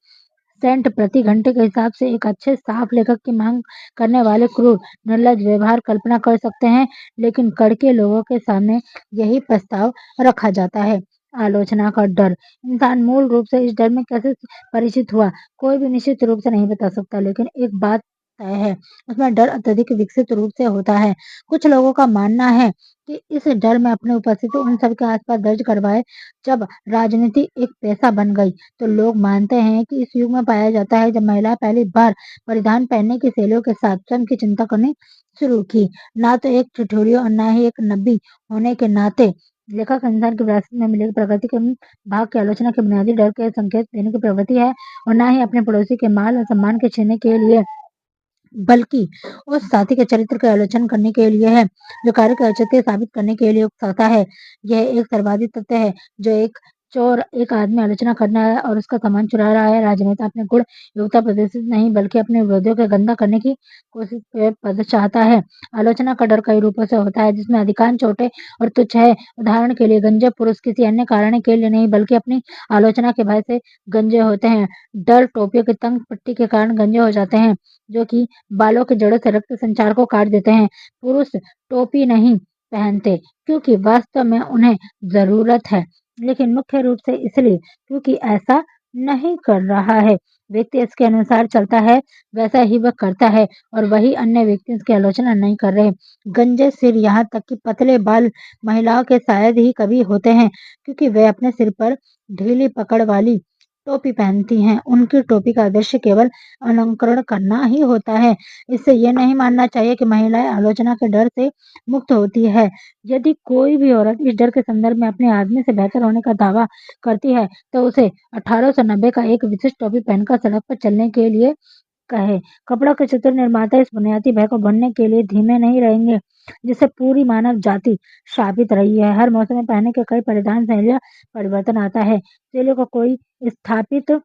सेंट प्रति घंटे के हिसाब से एक अच्छे साफ लेखक की मांग करने वाले क्रूर निर्लज व्यवहार कल्पना कर सकते हैं? लेकिन कड़के लोगों के सामने यही प्रस्ताव रखा जाता है। आलोचना का डर। इंसान मूल रूप से इस डर में कैसे परिचित हुआ, कोई भी निश्चित रूप से नहीं बता सकता, लेकिन एक बात तय है, उसमें डर अत्यधिक विकसित रूप से होता है। कुछ लोगों का मानना है कि इस डर में अपनी उपस्थिति उन सबके आसपास दर्ज करवाए। जब राजनीति एक पेशा बन गई तो लोग मानते हैं कि इस युग में पाया जाता है जब महिलाएं पहली बार परिधान पहनने की शैलियों के साथ स्वयं की चिंता करनी शुरू की। ना तो एक ठिठुरियों और ना ही एक नबी होने के नाते लेखक इंसान की विरासत में मिली प्रगति के भाग की आलोचना के बुनियादी डर के संकेत देने की प्रवृत्ति है, और ना ही अपने पड़ोसी के माल और सम्मान के छीनने के लिए, बल्कि उस साथी के चरित्र की आलोचना करने के लिए है जो कार्य के औचित्य साबित करने के लिए उकसाता है। यह एक सर्वाधिक तथ्य है जो एक चोर एक आदमी आलोचना करना है और उसका सामान चुरा रहा है। राजनेता अपने गुण योग्यता प्रदर्शित नहीं बल्कि अपने विरोधियों के गंदा करने की कोशिश पद चाहता है। आलोचना का डर कई रूपों से होता है जिसमें अधिकांश छोटे और तुच्छ है। उदाहरण के लिए गंजे पुरुष किसी अन्य कारण के लिए नहीं बल्कि अपनी आलोचना के भय से गंजे होते हैं। डर टोपियों की तंग पट्टी के कारण गंजे हो जाते हैं जो कि बालों की जड़ों से रक्त संचार को काट देते हैं। पुरुष टोपी नहीं पहनते क्योंकि वास्तव में उन्हें जरूरत है, लेकिन मुख्य रूप से इसलिए क्योंकि ऐसा नहीं कर रहा है। व्यक्ति इसके अनुसार चलता है, वैसा ही वह करता है, और वही अन्य व्यक्ति इसकी आलोचना नहीं कर रहे। गंजे सिर यहाँ तक कि पतले बाल महिलाओं के शायद ही कभी होते हैं क्योंकि वे अपने सिर पर ढीली पकड़ वाली टोपी पहनती हैं। उनकी टोपी का उद्देश्य केवल अलंकरण करना ही होता है। इससे ये नहीं मानना चाहिए कि महिलाएं आलोचना के डर से मुक्त होती है। यदि कोई भी औरत इस डर के संदर्भ में अपने आदमी से बेहतर होने का दावा करती है तो उसे 1890 का एक विशिष्ट टोपी पहनकर सड़क पर चलने के लिए कहे। कपड़ों के चतुर निर्माता इस बुनियादी भय को भरने के लिए धीमे नहीं रहेंगे जिससे पूरी मानव जाति साबित रही है। हर मौसम में पहनने के कई परिधान शैलियां परिवर्तन आता है। शैलियों को कोई स्थापित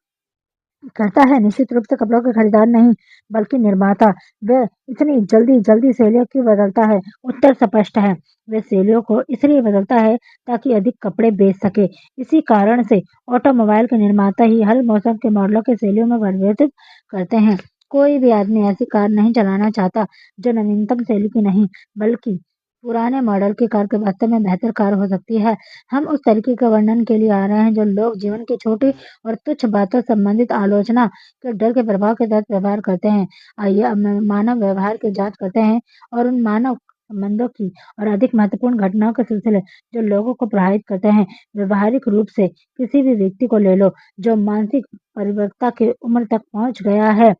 करता है, निश्चित रूप से कपड़ों के खरीदार नहीं बल्कि निर्माता। वे इतनी जल्दी जल्दी शैलियों क्यों बदलता है? उत्तर स्पष्ट है, वे शैलियों को इसलिए बदलता है ताकि अधिक कपड़े बेच सके। इसी कारण से ऑटोमोबाइल के निर्माता ही हर मौसम के मॉडलों के शैलियों में परिवर्तित करते हैं। कोई भी आदमी ऐसी कार नहीं चलाना चाहता जो नवीनतम शैली की नहीं बल्कि पुराने मॉडल की कार के वास्तव में बेहतर कार हो सकती है। हम उस तरीके के वर्णन के लिए आ रहे हैं जो लोग जीवन की छोटी और तुच्छ बातों से संबंधित आलोचना के डर के प्रभाव के तहत व्यवहार करते हैं। आइए अब मानव व्यवहार की जांच करते हैं और उन मानव संबंधों की और अधिक महत्वपूर्ण घटनाओं के सिलसिले जो लोगों को प्रभावित करते हैं। व्यवहारिक रूप से किसी भी व्यक्ति को ले लो जो मानसिक परिपक्वता की उम्र तक पहुंच गया है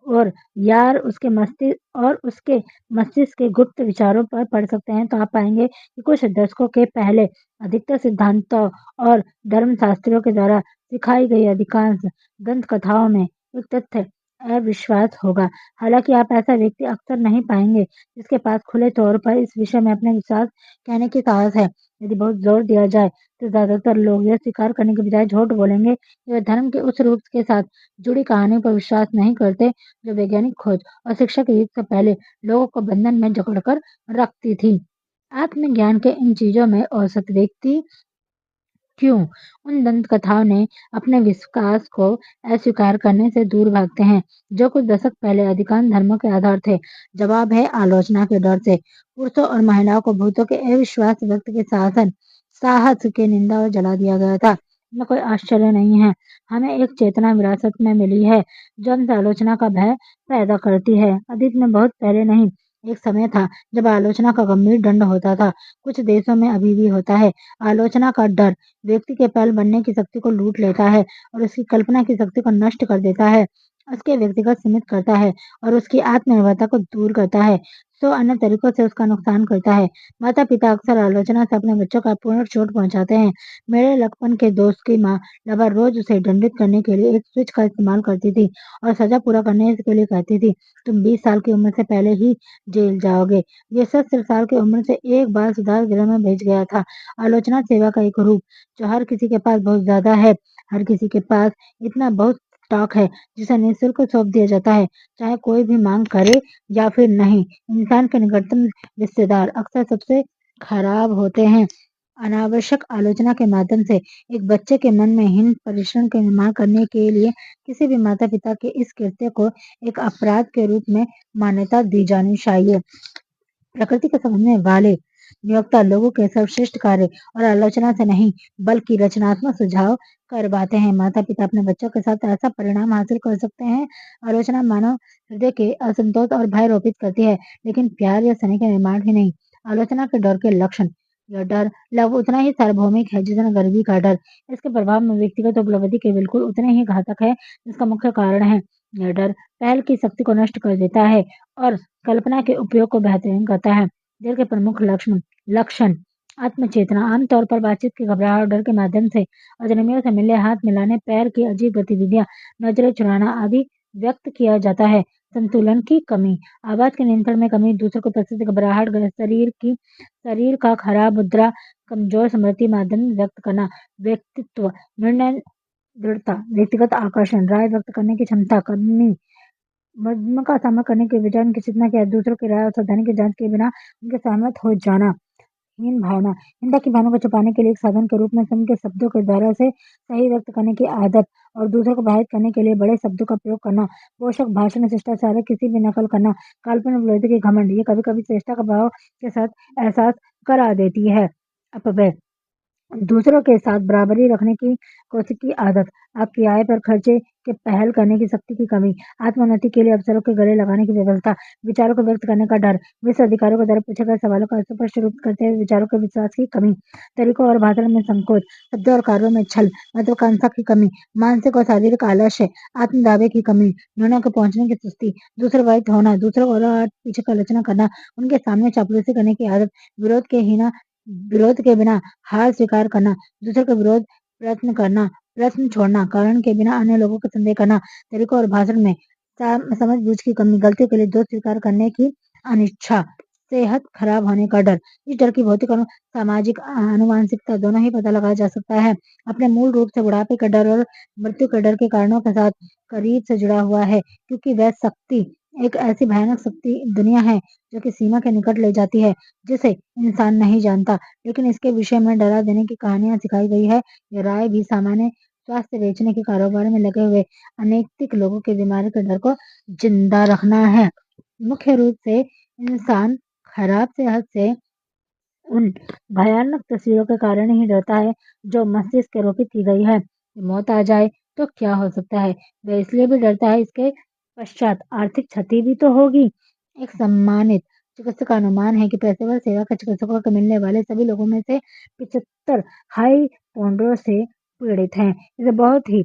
और यार उसके मस्तिष्क के गुप्त विचारों पर पढ़ सकते हैं तो आप पाएंगे कि कुछ दशकों के पहले अधिकतर सिद्धांतों और धर्मशास्त्रियों के द्वारा सिखाई गई अधिकांश दंत कथाओं में एक तथ्य अविश्वास होगा। हालांकि आप ऐसा व्यक्ति अक्सर नहीं पाएंगे जिसके पास खुले तौर पर इस विषय में अपने विश्वास कहने की साहस है। यदि बहुत जोर दिया जाए तो ज्यादातर लोग यह स्वीकार करने के बजाय झूठ बोलेंगे कि वे धर्म के उस रूप के साथ जुड़ी कहानी पर विश्वास नहीं करते जो वैज्ञानिक खोज और शिक्षा के युग से पहले लोगों को बंधन में जकड़कर रखती थी। आत्मज्ञान के इन चीजों में औसत व्यक्ति क्यों उन दंत कथाओं ने अपने विश्वास को अस्वीकार करने से दूर भागते हैं जो कुछ दशक पहले अधिकांश धर्मों के आधार थे? जवाब है आलोचना के डर से। पुरुषों और महिलाओं को भूतों के अविश्वास व्यक्त के शासन साहस के निंदा और जला दिया गया था। इसमें कोई आश्चर्य नहीं है, हमें एक चेतना विरासत में मिली है जो हमसे आलोचना का भय पैदा करती है। अतीत में बहुत पहले नहीं, एक समय था जब आलोचना का गंभीर दंड होता था। कुछ देशों में अभी भी होता है। आलोचना का डर व्यक्ति के पहल बनने की शक्ति को लूट लेता है और उसकी कल्पना की शक्ति को नष्ट कर देता है, उसके व्यक्तिगत सीमित करता है और उसकी आत्मनिर्भरता को दूर करता है। सो अन्य तरीकों से उसका नुकसान करता है। माता पिता अक्सर आलोचना से अपने बच्चों का पूर्ण चोट पहुंचाते हैं। मेरे लड़कपन के दोस्त की माँ लगभग रोज उसे दंडित करने के लिए एक स्विच का इस्तेमाल करती थी और सजा पूरा करने के लिए कहती थी, तुम 20 साल की उम्र से पहले ही जेल जाओगे। ये 70 साल की उम्र से एक बार सुधार गृह में भेज गया था। आलोचना सेवा का एक रूप जो हर किसी के पास बहुत ज्यादा है, हर किसी के पास इतना बहुत स्टॉक है जिसे निःशुल्क सौंप दिया जाता है, चाहे कोई भी मांग करे या फिर नहीं। इंसान के निकटतम रिश्तेदार अक्सर सबसे खराब होते हैं। अनावश्यक आलोचना के माध्यम से एक बच्चे के मन में हीन परिश्रम के निर्माण करने के लिए किसी भी माता पिता के इस कृत्य को एक अपराध के रूप में मान्यता दी जानी चाहिए। प्रकृति को समझने वाले नियोक्ता लोगों के सर्वश्रेष्ठ कार्य और आलोचना से नहीं बल्कि रचनात्मक सुझाव करवाते हैं। माता पिता अपने बच्चों के साथ ऐसा परिणाम हासिल कर सकते हैं। आलोचना मानव हृदय के असंतोष और भय रोपित करती है, लेकिन प्यार या स्नेह के निर्माण ही नहीं। आलोचना के डर के लक्षण। यह डर लगभग उतना ही सार्वभौमिक है जितना गरीबी का डर। इसके प्रभाव में व्यक्तिगत उपलब्धि के बिल्कुल उतने ही घातक है जिसका मुख्य कारण है। यह डर पहल की शक्ति को नष्ट कर देता है और कल्पना के उपयोग को बेहतरीन करता है। डर के प्रमुख लक्षण आत्मचेतना आमतौर पर बातचीत की घबराहट, डर के माध्यम से अजनबियों से मिलने, हाथ मिलाने, पैर की अजीब गतिविधियां, नजरें चुराना आदि व्यक्त किया जाता है। संतुलन की कमी, आवाज के नियंत्रण में कमी, दूसरों को प्रस्तुत घबराहट, शरीर का खराब मुद्रा, कमजोर स्मृति माध्यम व्यक्त करना, व्यक्तित्व निर्णय दृढ़ता, व्यक्तिगत आकर्षण, राय व्यक्त करने की क्षमता, कमी मजमू का सामना करने के बजाय उनकी चिंता किया, दूसरों की राय और सावधानी की जांच किए बिना उनके सहमत हो जाना। हीन भावना, निंदा की भावना को छुपाने के लिए एक साधन के रूप में स्वयं के शब्दों के द्वारा से सही व्यक्त करने की आदत और दूसरों को प्रभावित करने के लिए बड़े शब्दों का प्रयोग करना, पोषक भाषण, शिष्टाचार, किसी भी नकल करना, काल्पनिक विरोधी की घमंड, ये कभी कभी चेष्टा का भाव के साथ एहसास करा देती है। अपव्यय, दूसरों के साथ बराबरी रखने की कोशिश की आदत, आपकी आय पर खर्चे के पहल करने की शक्ति की कमी, आत्मोन्नति के लिए अवसरों के गले लगाने की व्यवस्था, विचारों को व्यक्त करने का डर, विश्व अधिकारियों के द्वारा पूछे गए सवालों का स्पष्ट रूप करते हुए विचारों के विश्वास की कमी, तरीकों और भाषण में संकोच, शब्दों और कार्यों में छल, महत्वाकांक्षा की कमी, मानसिक और शारीरिक आलस्य, आत्मदावे की कमी, निर्णयों को पहुंचने की सुस्ती, दूसरे वर्ग होना, दूसरों को और आगे पीछे की आलोचना करना, उनके सामने चापलूसी करने की आदत, विरोध के बिना हार स्वीकार करना, दूसरों का विरोध प्रयत्न करना, प्रश्न छोड़ना, कारण के बिना अन्य लोगों का संदेह करना, तरीकों और भाषण में समझबूझ की कमी, गलतियों के लिए दोष स्वीकार करने की अनिच्छा, सेहत खराब होने का डर। इस डर की भौतिक और सामाजिक आनुवंशिकता दोनों ही पता लगाया जा सकता है। अपने मूल रूप से बुढ़ापे का डर और मृत्यु के डर के कारणों के साथ करीब से जुड़ा हुआ है, क्योंकि वह शक्ति एक ऐसी भयानक शक्ति दुनिया है जो कि सीमा के निकट ले जाती है, जिसे इंसान नहीं जानता, लेकिन इसके विषय में डरा देने की कहानियां सिखाई गई है। यह राय भी सामान्य स्वास्थ्य बेचने के कारोबार में लगे हुए अनैतिक लोगों के बीमारी के डर को जिंदा रखना है। मुख्य रूप से इंसान खराब सेहत से उन भयानक तस्वीरों के कारण ही डरता है जो मस्तिष्क के रोपित की गई है। मौत आ जाए तो क्या हो सकता है, वह इसलिए भी डरता है इसके पश्चात आर्थिक क्षति भी तो होगी। एक सम्मानित चिकित्सक का अनुमान है कि पेशेवर सेवा के चिकित्सकों को मिलने वाले सभी लोगों में से 75 हाइपोन्ड्रो से पीड़ित हैं। इसे बहुत ही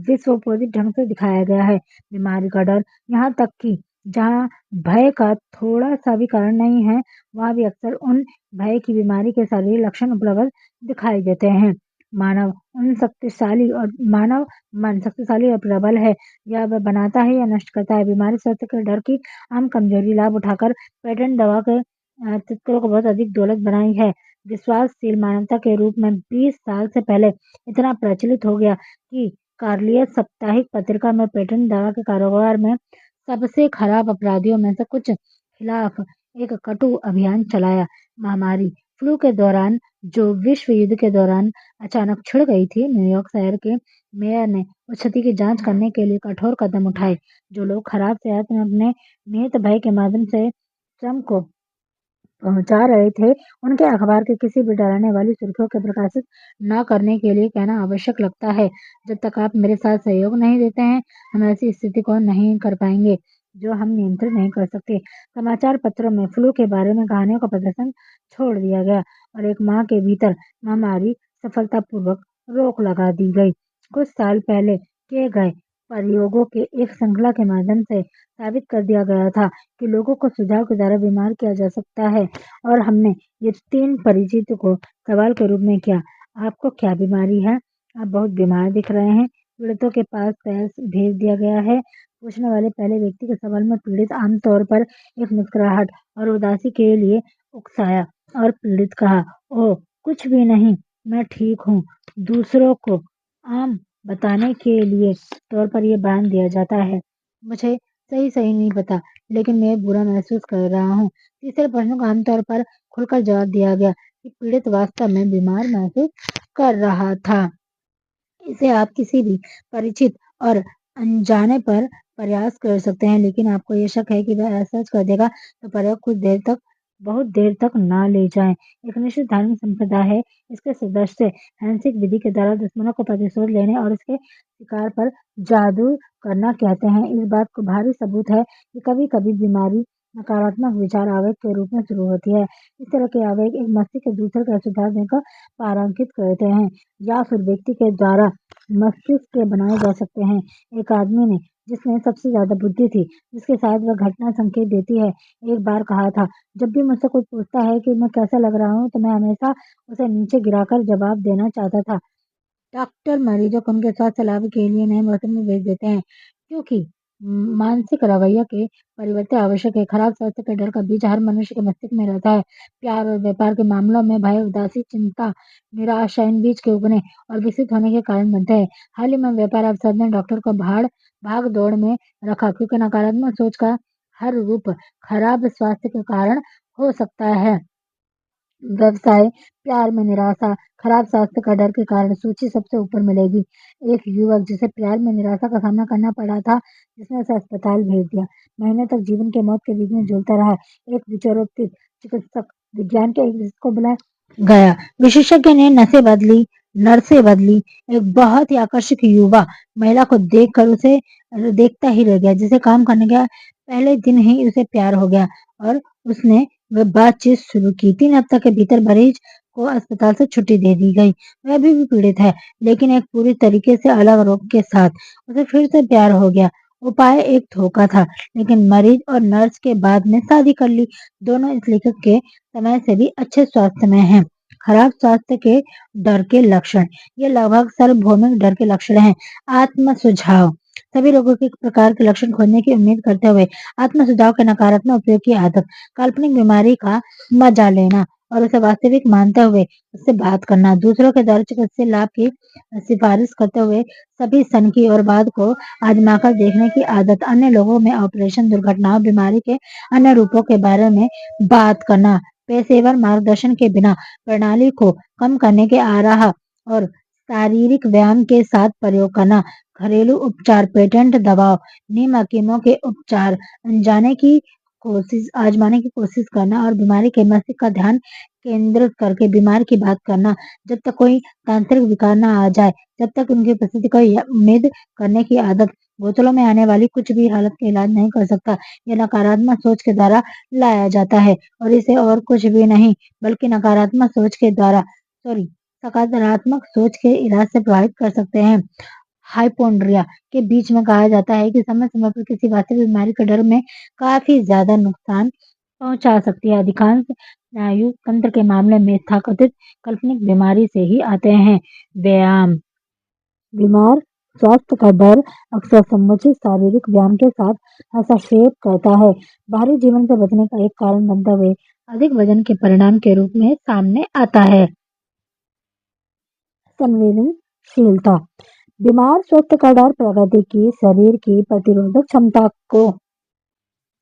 विश्वोपयोगी ढंग से दिखाया गया है। बीमारी का डर, यहाँ तक कि जहाँ भय का थोड़ा सा भी कारण नहीं है, वहाँ भी अक्सर उन भय की बीमारी के शारीरिक लक्षण उपलब्ध दिखाई देते हैं। मानव मन शक्तिशाली और प्रबल है, या वह बनाता है या नष्ट करता है। बीमारी स्वास्थ्य के डर की आम कमजोरी लाभ उठाकर पेटेंट दवा के तस्करों को बहुत अधिक दौलत बनाई है। विश्वासशील मानवता के रूप में 20 साल से पहले इतना प्रचलित हो गया कि कार्लियस साप्ताहिक पत्रिका में पेटेंट दवा के कारोबार में सबसे खराब अपराधियों में से कुछ खिलाफ एक कटु अभियान चलाया। महामारी फ्लू के दौरान, जो विश्व युद्ध के दौरान अचानक छिड़ गई थी, न्यूयॉर्क शहर के मेयर ने उस क्षति की जांच करने के लिए कठोर कदम उठाए। जो लोग खराब सेहत में अपने निहित भय के माध्यम से श्रम को पहुंचा रहे थे, उनके अखबार के किसी भी डराने वाली सुर्खियों के प्रकाशित न करने के लिए कहना आवश्यक लगता है। जब तक आप मेरे साथ सहयोग नहीं देते हैं, हम ऐसी स्थिति को नहीं कर पाएंगे जो हम नियंत्रित नहीं कर सकते। समाचार पत्रों में फ्लू के बारे में कहानियों का प्रदर्शन छोड़ दिया गया और एक माह के भीतर महामारी सफलतापूर्वक रोक लगा दी गई। कुछ साल पहले किए गए प्रयोगों के एक श्रृंखला के माध्यम से साबित कर दिया गया था कि लोगों को सुझाव के द्वारा बीमार किया जा सकता है, और हमने ये 3 परिचित को सवाल के रूप में किया, आपको क्या बीमारी है? आप बहुत बीमार दिख रहे हैं। पीड़ितों के पास भेज दिया गया है। पूछने वाले पहले व्यक्ति के सवाल में पीड़ित आमतौर पर एक मुस्कुराहट और उदासी के लिए उकसाया और पीड़ित कहा, ओह कुछ भी नहीं, मैं ठीक हूँ। दूसरों को आम बताने के लिए तौर पर ये बयान दिया जाता है। मुझे सही सही नहीं पता, लेकिन मैं बुरा महसूस कर रहा हूँ। तीसरे प्रश्न को आमतौर पर खुलकर जवाब दिया गया कि पीड़ित वास्तव में बीमार महसूस कर रहा था। इसे आप किसी भी परिचित और अनजाने पर प्रयास कर सकते हैं, लेकिन आपको ये शक है कि वह ऐसा कर देगा तो प्रयोग बहुत देर तक ना ले जाएं। एक निश्चित धार्मिक संप्रदाय है, इसके सदस्य हैंसिक विधि के द्वारा दुश्मनों को प्रतिशोध लेने और इसके शिकार पर जादू करना कहते हैं। इस बात को भारी सबूत है कि कभी-कभी बीमारी नकारात्मक विचार आवेग के रूप में शुरू होती है। इस तरह के आवेग एक मस्तिष्क के दूसरे का सुधार देकर पारंकित करते हैं, या फिर व्यक्ति के द्वारा मस्तिष्क के बनाए जा सकते हैं। एक आदमी ने, जिसमें सबसे ज्यादा बुद्धि थी, जिसके साथ वह घटना संकेत देती है, एक बार कहा था, जब भी मुझसे कोई पूछता है कि मैं कैसा लग रहा हूँ, तो मैं हमेशा उसे नीचे गिराकर जवाब देना चाहता था। डॉक्टर मरीजों को उनके स्वास्थ्य लाभ के लिए नए मौसम में भेज देते हैं, क्योंकि मानसिक रवैया के परिवर्तन आवश्यक है। खराब स्वास्थ्य के डर का बीज हर मनुष्य के मस्तिष्क में रहता है। प्यार और व्यापार के मामलों में भय, उदासी, चिंता, निराशा इन बीज के उगने और विकसित होने के कारण बनते हैं। हाल ही में व्यापार अवसर ने डॉक्टर को भाग दौड़ में रखा, क्योंकि नकारात्मक सोच का हर रूप खराब स्वास्थ्य के कारण हो सकता है। व्यवसाय, प्यार में निराशा, खराब स्वास्थ्य का डर के कारण सूची सबसे ऊपर मिलेगी। एक युवक जिसे प्यार में निराशा का सामना करना पड़ा था, जिसने उसे अस्पताल भेज दिया, महीनों तक जीवन के मौत के बीच में झूलता रहा। एक विचारोत्तेजित चिकित्सक विज्ञान के एक विशेषज्ञ को बुलाया गया। विशेषज्ञ ने नर्सें बदली। एक बहुत ही आकर्षक युवा महिला को देखकर उसे देखता ही रह गया, जिसे काम करने का पहले दिन ही उसे प्यार हो गया और उसने वह बातचीत शुरू की। 3 हफ्ते के भीतर मरीज को अस्पताल से छुट्टी दे दी गई। वह अभी भी पीड़ित है, लेकिन एक पूरी तरीके से अलग रोग के साथ। उसे फिर से प्यार हो गया। उपाय एक धोखा था, लेकिन मरीज और नर्स के बाद में शादी कर ली। दोनों इस लेखक के समय से भी अच्छे स्वास्थ्य में हैं। खराब स्वास्थ्य के डर के लक्षण, ये लगभग सार्वभौमिक डर के लक्षण हैं। आत्म सुझाव, सभी रोगों के प्रकार के लक्षण खोजने की उम्मीद करते हुए आत्म सुझाव के नकारात्मक उपयोग की आदत, काल्पनिक बीमारी का मजा लेना और उसे वास्तविक मानते हुए उससे बात करना, दूसरों के द्वारा चिकित्सीय लाभ की सिफारिश करते हुए सभी सनकी और बाद को आजमाकर देखने की आदत, अन्य लोगों में ऑपरेशन, दुर्घटनाओं, बीमारी के अन्य रूपों के बारे में बात करना, पेशेवर मार्गदर्शन के बिना प्रणाली को कम करने के आराह और शारीरिक व्यायाम के साथ प्रयोग करना, घरेलू उपचार, पेटेंट दवाओं, नीम हकीमों के उपचार, आजमाने की कोशिश करना और बीमारी के मस्तिष्क का ध्यान केंद्रित करके बीमार की बात करना, जब तक कोई तांत्रिक विकार न आ जाए, जब तक उनकी उपस्थिति को उम्मीद करने की आदत। बोतलों में आने वाली कुछ भी हालत का इलाज नहीं कर सकता। यह नकारात्मक सोच के द्वारा लाया जाता है और इसे और कुछ भी नहीं बल्कि नकारात्मक सोच के द्वारा सकारात्मक सोच के इलाज से प्रभावित कर सकते हैं। हाइपोन्ड्रिया के बीच में कहा जाता है कि समय-समय पर किसी वास्तविक बीमारी का डर में काफ़ी ज़्यादा नुकसान पहुँचा सकती है। अधिकांश स्नायु तंत्र के मामले में तथाकथित काल्पनिक बीमारी से ही आते हैं। व्यायाम, बीमार स्वास्थ्य का डर अक्सर समुचित शारीरिक व्यायाम के साथ हस्तक्षेप करता है। बाहरी जीवन से बचने का एक कारण बनते हुए अधिक वजन के परिणाम के रूप में सामने आता है। संवेदनशीलता, बीमार स्वास्थ्य का डर प्रकृति की शरीर की प्रतिरोधक क्षमता को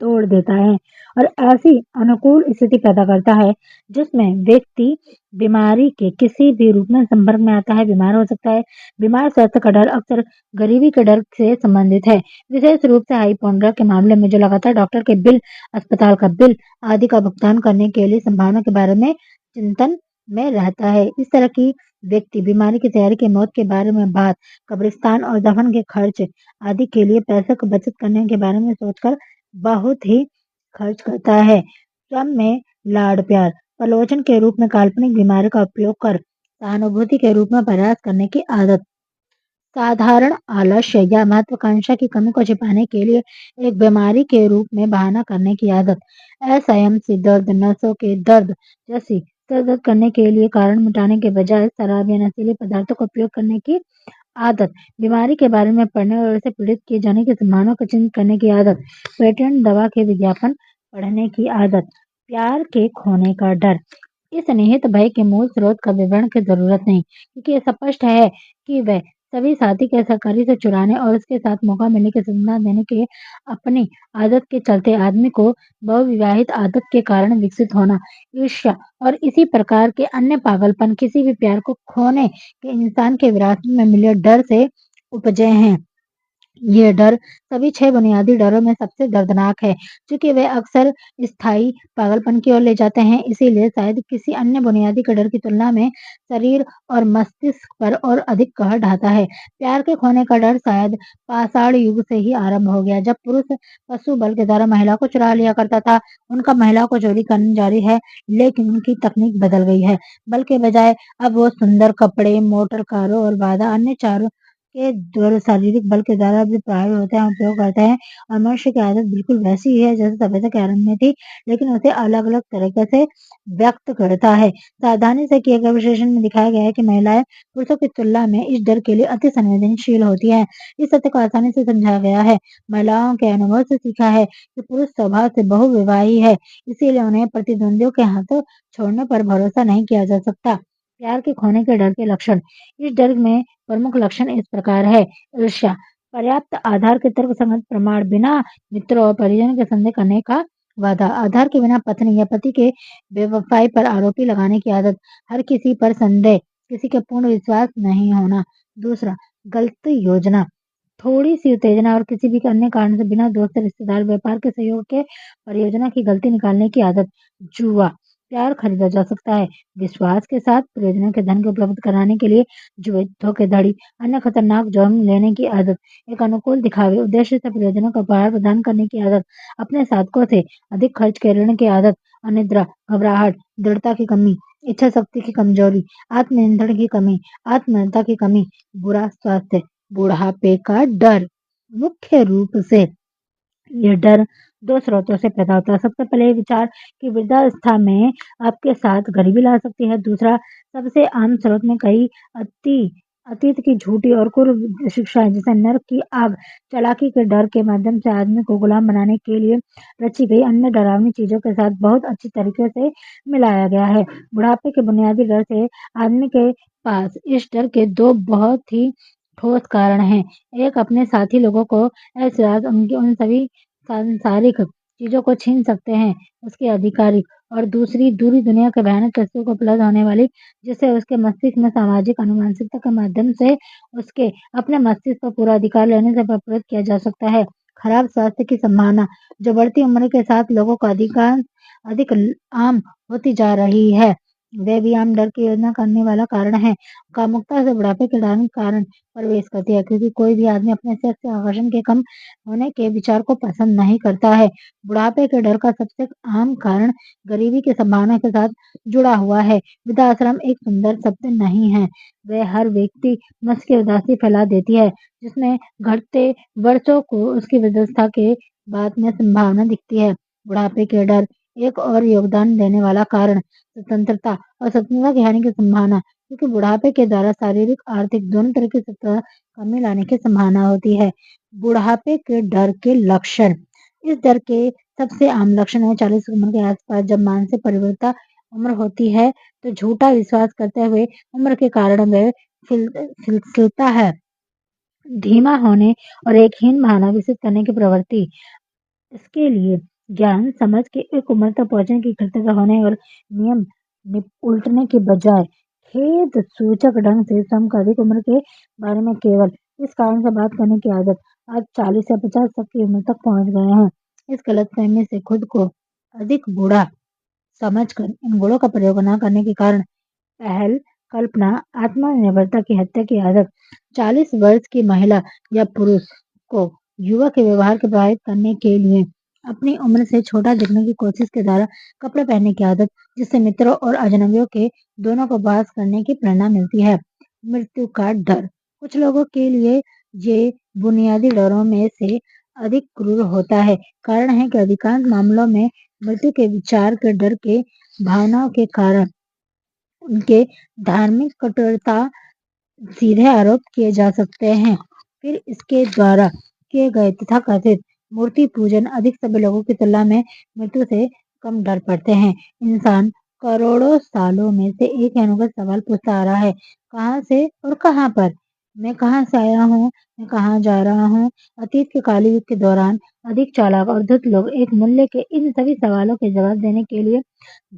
तोड़ देता है और ऐसी अनुकूल स्थिति पैदा करता है जिसमें व्यक्ति बीमारी के किसी भी रूप में संपर्क में आता है, बीमार हो सकता है। बीमार स्वास्थ्य का डर अक्सर गरीबी के डर से संबंधित है, विशेष रूप से हाइपोन्ड्रिया के मामले में, जो लगातार डॉक्टर के बिल, अस्पताल का बिल आदि का भुगतान करने के लिए संभावना के बारे में चिंतन में रहता है। इस तरह की व्यक्ति बीमारी की तैयारी के मौत के बारे में बात, कब्रिस्तान और दफन के खर्च आदि के लिए पैसे को बचत करने के बारे में सोचकर बहुत ही खर्च करता है। क्रम में लाड प्यार, प्रलोभन के रूप में काल्पनिक बीमारी का उपयोग कर सहानुभूति के रूप में प्रयास करने की आदत, साधारण आलस्य या महत्वाकांक्षा की कमी को छिपाने के लिए एक बीमारी के रूप में बहाना करने की आदत, असहनशील दर्द, नसों के दर्द जैसी सर दर्द करने के लिए कारण मिटाने के बजाय शराब या नशीले पदार्थों का उपयोग करने की आदत, बीमारी के बारे में पढ़ने और उसे पीड़ित किए जाने की संभावना को चिन्हित करने की आदत, पेटेंट दवा के विज्ञापन पढ़ने की आदत, प्यार के खोने का डर। इस निहित भय के मूल स्रोत का विवरण की जरूरत नहीं, क्योंकि यह स्पष्ट है कि वह सभी साथी के सहकारी से चुराने और उसके साथ मौका मिलने की सूचना देने के अपनी आदत के चलते आदमी को बहुविवाहित आदत के कारण विकसित होना, ईर्ष्या और इसी प्रकार के अन्य पागलपन किसी भी प्यार को खोने के इंसान के विरासत में मिले डर से उपजे हैं। ये डर सभी 6 बुनियादी डरों में सबसे दर्दनाक है, क्योंकि वे अक्सर स्थायी पागलपन की ओर ले जाते हैं। इसीलिए शायद किसी अन्य बुनियादी के डर की तुलना में शरीर और मस्तिष्क पर और अधिक कहर ढाता है। प्यार के खोने का डर शायद पाषाण युग से ही आरंभ हो गया, जब पुरुष पशु बल के द्वारा महिला को चुरा लिया करता था। उनका महिला को चोरी करना जारी है, लेकिन उनकी तकनीक बदल गई है। बल के बजाय अब वो सुंदर कपड़े, मोटर कारों और बाधा अन्य चारों के द्वारा शारीरिक बल के द्वारा भी प्रभावी होते हैं, उपयोग करते हैं और मनुष्य की आदत बिल्कुल वैसी ही है जैसे सभ्यता के आरंभ में थी, लेकिन उसे अलग-अलग तरीके से व्यक्त करता है। सावधानी से किए गए विश्लेषण में दिखाया गया है कि महिलाएं पुरुषों की तुलना में इस डर के लिए अति संवेदनशील होती हैं। इस सत्य को आसानी से समझाया गया है। महिलाओं के अनुभव से सीखा है कि पुरुष स्वभाव से बहुविवाही है, इसीलिए उन्हें प्रतिद्वंदियों के हाथों छोड़ने पर भरोसा नहीं किया जा सकता। प्यार के खोने के डर के लक्षण। इस डर में प्रमुख लक्षण इस प्रकार है। ईर्ष्या, पर्याप्त आधार के तर्कसंगत प्रमाण बिना मित्रों और परिजनों के संदेह करने का वादा, आधार के बिना पत्नी या पति के बेवफाई पर आरोपी लगाने की आदत, हर किसी पर संदेह, किसी के पूर्ण विश्वास नहीं होना। दूसरा, गलत योजना, थोड़ी सी उत्तेजना और किसी भी अन्य कारण से बिना दोस्त रिश्तेदार व्यापार के सहयोग के परियोजना की गलती निकालने की आदत। जुआ, प्यार खरीदा जा सकता है विश्वास के साथ परियोजना के धन को उपलब्ध कराने के लिए। जुए, धोखेधड़ी, अन्य खतरनाक जोखिम लेने की आदत, एक अनुकूल दिखावे उद्देश्य से परियोजना को उपहार प्रदान करने की आदत, अपने साधकों से अधिक खर्च करने की आदत। अनिद्रा, घबराहट, दृढ़ता की कमी, इच्छा शक्ति की कमजोरी, आत्मनियंत्रण की कमी, आत्मनियंत्रण की कमी। बुरा स्वास्थ्य, बुढ़ापे का डर, मुख्य रूप से ये डर 2 स्रोतों से पैदा होता है। सबसे पहले ये विचार कि वृद्धावस्था में आपके साथ गरीबी ला सकती है। दूसरा, सबसे आम स्रोत में कई अति अतीत की झूठी और कुरीति शिक्षाएं, जैसे नर्क की आग, चालाकी के डर के माध्यम से आदमी को गुलाम बनाने के लिए रची गई अन्य डरावनी चीजों के साथ बहुत अच्छी तरीके से मिलाया गया है। बुढ़ापे के बुनियादी डर से आदमी के पास इस डर के 2 बहुत ही ठोस कारण हैं। एक, अपने साथी लोगों को एहसास उनकी उन सभी सांसारिक चीजों को छीन सकते हैं, उसके अधिकारी। और दूसरी, दूरी दुनिया के भयानक कष्टों को उपलब्ध होने वाली, जिससे उसके मस्तिष्क में सामाजिक आनुवंशिकता के माध्यम से उसके अपने मस्तिष्क पर पूरा अधिकार लेने से प्रभावित किया जा सकता है। खराब स्वास्थ्य की संभावना, जो बढ़ती उम्र के साथ लोगों को अधिक आम होती जा रही है, वे भी आम डर की योजना करने वाला कारण है। कामुकता से बुढ़ापे के कारण प्रवेश करती है, क्योंकि कोई भी आदमी अपने सेक्स से आकर्षण के कम होने के विचार को पसंद नहीं करता है। बुढ़ापे के डर का सबसे आम कारण गरीबी की संभावना के साथ जुड़ा हुआ है। वृद्धाश्रम एक सुंदर शब्द नहीं है, वह हर व्यक्ति मस की उदासी फैला देती है, जिसमें घटते वर्षों को उसकी वृद्धावस्था के बाद में संभावना दिखती है। बुढ़ापे के डर एक और योगदान देने वाला कारण, स्वतंत्रता और स्वतंत्रता की हानि की संभावना, क्योंकि बुढ़ापे के द्वारा शारीरिक आर्थिक दोनों तरह की स्वतंत्रता कमी लाने की संभावना होती है। बुढ़ापे के डर के लक्षण। इस डर के सबसे आम लक्षण है 40 उम्र के आसपास, जब मानसिक परिपक्वता उम्र होती है, तो झूठा विश्वास करते हुए उम्र के कारण वह फिसलता है। धीमा होने और एक हीन भावना विकसित करने की प्रवृत्ति। इसके लिए ज्ञान समझ के एक उम्र तक पहुंचने की कृतज्ञ होने और नियम उल्टने के बजाय खेद सूचक ढंग से स्वयं को अधिक उम्र के बारे में केवल इस कारण से बात करने की आदत आज 40 या 50 तक की उम्र तक पहुंच गए हैं। इस गलतफहमी से खुद को अधिक बूढ़ा समझकर इन गुणों का प्रयोग न करने के कारण पहल, कल्पना, आत्मनिर्भरता की हत्या की आदत। 40 वर्ष की महिला या पुरुष को युवा के व्यवहार को प्रभावित करने के लिए अपनी उम्र से छोटा दिखने की कोशिश के द्वारा कपड़े पहनने की आदत, जिससे मित्रों और अजनबियों के दोनों को बहस करने की प्रेरणा मिलती है। मृत्यु का डर, कुछ लोगों के लिए ये बुनियादी डरों में से अधिक क्रूर होता है। कारण है कि अधिकांश मामलों में मृत्यु के विचार के डर के भावनाओं के कारण उनके धार्मिक कठोरता सीधे आरोप किए जा सकते हैं। फिर इसके द्वारा किए गए तथाकथित मूर्ति पूजन अधिक सभी लोगों की तुलना में मृत्यु से कम डर पड़ते हैं। इंसान करोड़ों सालों में से एक अनोखा सवाल पूछता आ रहा है, कहाँ से और कहाँ पर? मैं कहाँ से आया हूँ, मैं कहाँ जा रहा हूँ? अतीत के काली युग के दौरान अधिक चालाक और धूर्त लोग एक मूल्य के इन सभी सवालों के जवाब देने के लिए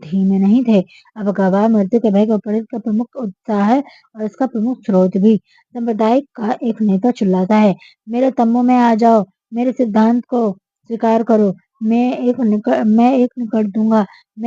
धीमे नहीं थे। अब गवाह मृत्यु के भय को प्रेरित का प्रमुख उत्साह है और इसका प्रमुख स्रोत भी। सांप्रदायिक का एक नेता चिल्लाता है, मेरे तम्बू में आ जाओ, मेरे सिद्धांत को स्वीकार करो। मैं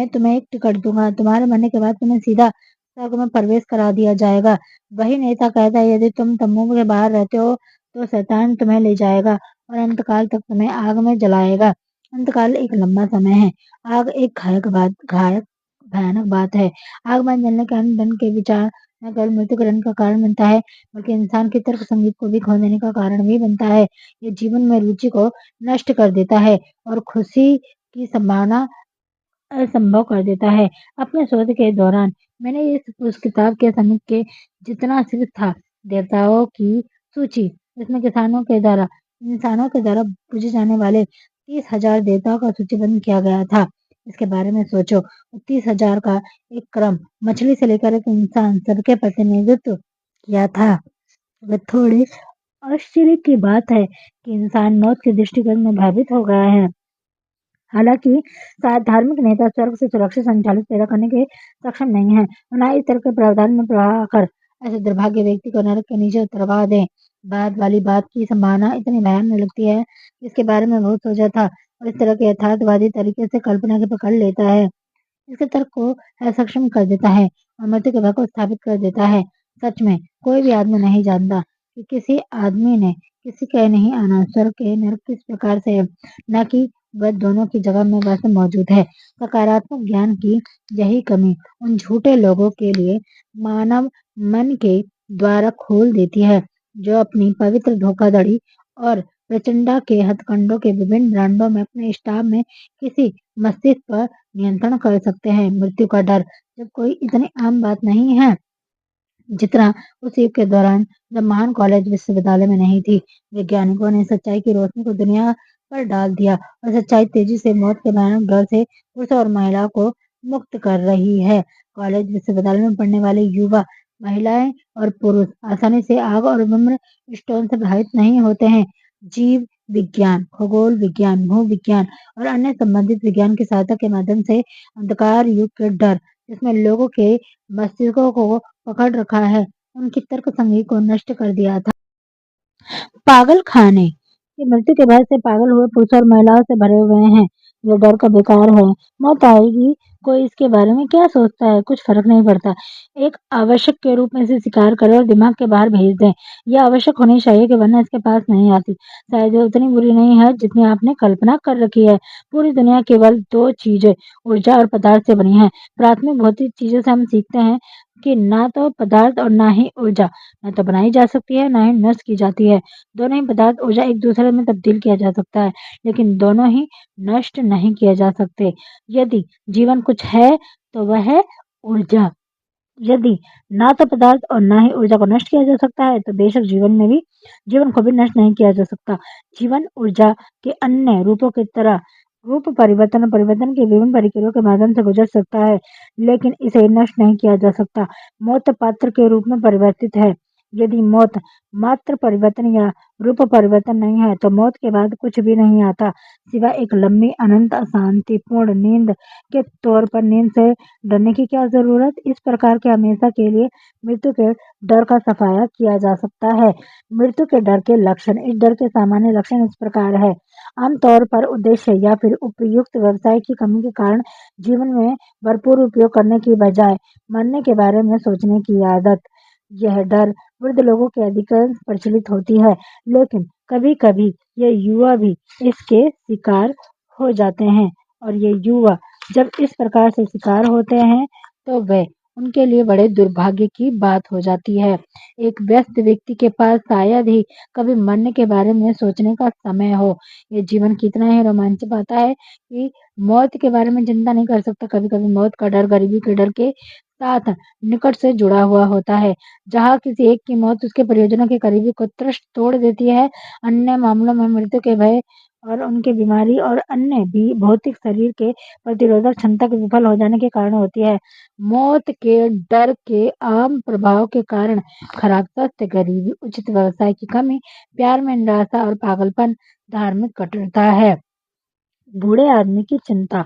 तुम्हें एक टिकट दूंगा, तुम्हारे मरने के बाद तुम्हें सीधा स्वर्ग में प्रवेश करा दिया जाएगा। वही नेता कहता है, यदि तुम तम्बू के बाहर रहते हो तो शैतान तुम्हें ले जाएगा और अंतकाल तक तुम्हें आग में जलाएगा। अंतकाल एक लंबा समय है। आग एक घायक भयानक बात है। आग में जलने के कारण धन के विचार न केवल मृत्युकरण का कारण बनता है, बल्कि इंसान के तर्क संगीत को भी खो देने का कारण भी बनता है। ये जीवन में रुचि को नष्ट कर देता है और खुशी की संभावना असंभव कर देता है। अपने शोध के दौरान मैंने उस किताब के समीप के जितना सिर्फ था देवताओं की सूची, जिसमें इंसानों के द्वारा पूजे जाने वाले 30,000 देवताओं का सूचीबद्ध किया गया था। इसके बारे में सोचो, 30,000 का एक क्रम, मछली से लेकर एक इंसान, सबके प्रतिनिधित्व किया था। वह थोड़े आश्चर्य की बात है कि इंसान मौत के दृष्टिकोण में भयभीत हो गया है। हालांकि शायद धार्मिक नेता स्वर्ग से सुरक्षित संचालित पैदा करने के सक्षम नहीं है, और न इस तरह के प्रावधान में प्रवाह कर ऐसे दुर्भाग्य व्यक्ति को नरक के नीचे उतरवा दें। बाद वाली बात की संभावना इतनी भयानक लगती है, इसके बारे में बहुत सोचा था, और इस तरह के यथार्थवादी तरीके से कल्पना के पकड़ लेता है। इसके तर्क को असक्षम कर देता है और मृत्यु के भय को स्थापित कर देता है। सच में कोई भी आदमी नहीं जानता कि किसी आदमी ने किसी के नहीं आना, स्वर्ग के नरक किस प्रकार से है, न कि वह दोनों की जगह में वैसे मौजूद है। सकारात्मक ज्ञान की यही कमी उन झूठे लोगों के लिए मानव मन के द्वारा खोल देती है, जो अपनी पवित्र धोखाधड़ी और प्रचंडा के हथकंडों के विभिन्न ब्रांडों में अपने स्टाफ में किसी मस्तिष्क पर नियंत्रण कर सकते हैं। मृत्यु का डर जब कोई इतनी आम बात नहीं है जितना उस युग के दौरान जब महान कॉलेज विश्वविद्यालय में नहीं थी। वैज्ञानिकों ने सच्चाई की रोशनी को दुनिया पर डाल दिया और सच्चाई तेजी से मौत के भयानक डर से पुरुष और महिला को मुक्त कर रही है। कॉलेज विश्वविद्यालय में पढ़ने वाले युवा, महिलाएं और पुरुष आसानी से आग और विम्र स्टोन से प्रभावित नहीं होते हैं। जीव विज्ञान, खगोल विज्ञान, भू विज्ञान और अन्य संबंधित विज्ञान की सहायता के माध्यम से अंधकार युग के डर, जिसमें लोगों के मस्तिष्कों को पकड़ रखा है, उनकी तर्क संगति को नष्ट कर दिया था। पागल खाने, ये मृत्यु के भय से पागल हुए पुरुष और महिलाओं से भरे हुए हैं। ये डर का बेकार है। मौत आएगी, कोई इसके बारे में क्या सोचता है? कुछ फर्क नहीं पड़ता। एक आवश्यक के रूप में इसे स्वीकार करें और दिमाग के बाहर भेज दें। यह आवश्यक होनी चाहिए कि वरना इसके पास नहीं आती। शायद ये उतनी बुरी नहीं है जितनी आपने कल्पना कर रखी है। पूरी दुनिया केवल दो चीजें, ऊर्जा और पदार्थ से बनी है। प्राथमिक भौतिक चीजों से हम सीखते हैं कि ना तो पदार्थ और ना ही ऊर्जा न तो बनाई जा सकती है, ना ही नष्ट की जाती है। दोनों ही पदार्थ ऊर्जा एक दूसरे में तब्दील किया जा सकता है, लेकिन दोनों ही नष्ट नहीं किए जा सकते। यदि जीवन कुछ है तो वह है ऊर्जा। यदि ना तो पदार्थ और ना ही ऊर्जा को नष्ट किया जा सकता है, तो बेशक जीवन को भी नष्ट नहीं किया जा सकता। जीवन ऊर्जा के अन्य रूपों की तरह रूप परिवर्तन और परिवर्तन की विभिन्न प्रक्रियाओं के माध्यम से गुजर सकता है, लेकिन इसे नष्ट नहीं किया जा सकता। मौत पात्र के रूप में परिवर्तित है। यदि मौत मात्र परिवर्तन या रूप परिवर्तन नहीं है, तो मौत के बाद कुछ भी नहीं आता सिवाय एक लंबी अनंत अशांतिपूर्ण नींद के तौर पर। नींद से डरने की क्या जरूरत? इस प्रकार के हमेशा के लिए मृत्यु के डर का सफाया किया जा सकता है। मृत्यु के डर के लक्षण, इस डर के सामान्य लक्षण इस प्रकार है। आमतौर पर उद्देश्य या फिर उपयुक्त व्यवसाय की कमी के कारण जीवन में भरपूर उपयोग करने की बजाय मरने के बारे में सोचने की आदत। यह डर वृद्ध लोगों के अधिकांश प्रचलित होती है, लेकिन कभी कभी ये युवा भी इसके शिकार हो जाते हैं, और ये युवा जब इस प्रकार से शिकार होते हैं तो वह उनके लिए बड़े दुर्भाग्य की बात हो जाती है। एक व्यस्त व्यक्ति के पास शायद ही कभी मरने के बारे में सोचने का समय हो। ये जीवन कितना ही रोमांच पाता है कि मौत के बारे में चिंता नहीं कर सकता। कभी कभी मौत का डर गरीबी के डर के साथ निकट से जुड़ा हुआ होता है। जहाँ किसी एक की मौत उसके परियोजना के करीबी को त्रस्त तोड़ देती है, अन्य मामलों में मृत्यु के भय और उनके बीमारी और अन्य भी भौतिक शरीर के प्रतिरोधक क्षमता के विफल हो जाने के कारण होती है। मौत के डर के आम प्रभाव के कारण खराब स्वास्थ्य, गरीबी, उचित व्यवसाय की कमी, प्यार में निराशा और पागलपन, धार्मिक कठोरता है। बूढ़े आदमी की चिंता।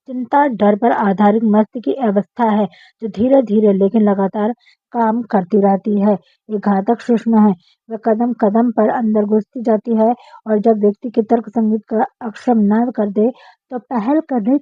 चिंता डर पर आधारित मस्तिष्क की अवस्था है जो धीरे धीरे लेकिन लगातार काम करती रहती है। ये घातक सूक्ष्म है। वह कदम कदम पर अंदर घुसती जाती है और जब व्यक्ति के तर्क संगीत का अक्षम न कर दे तो पहल करने,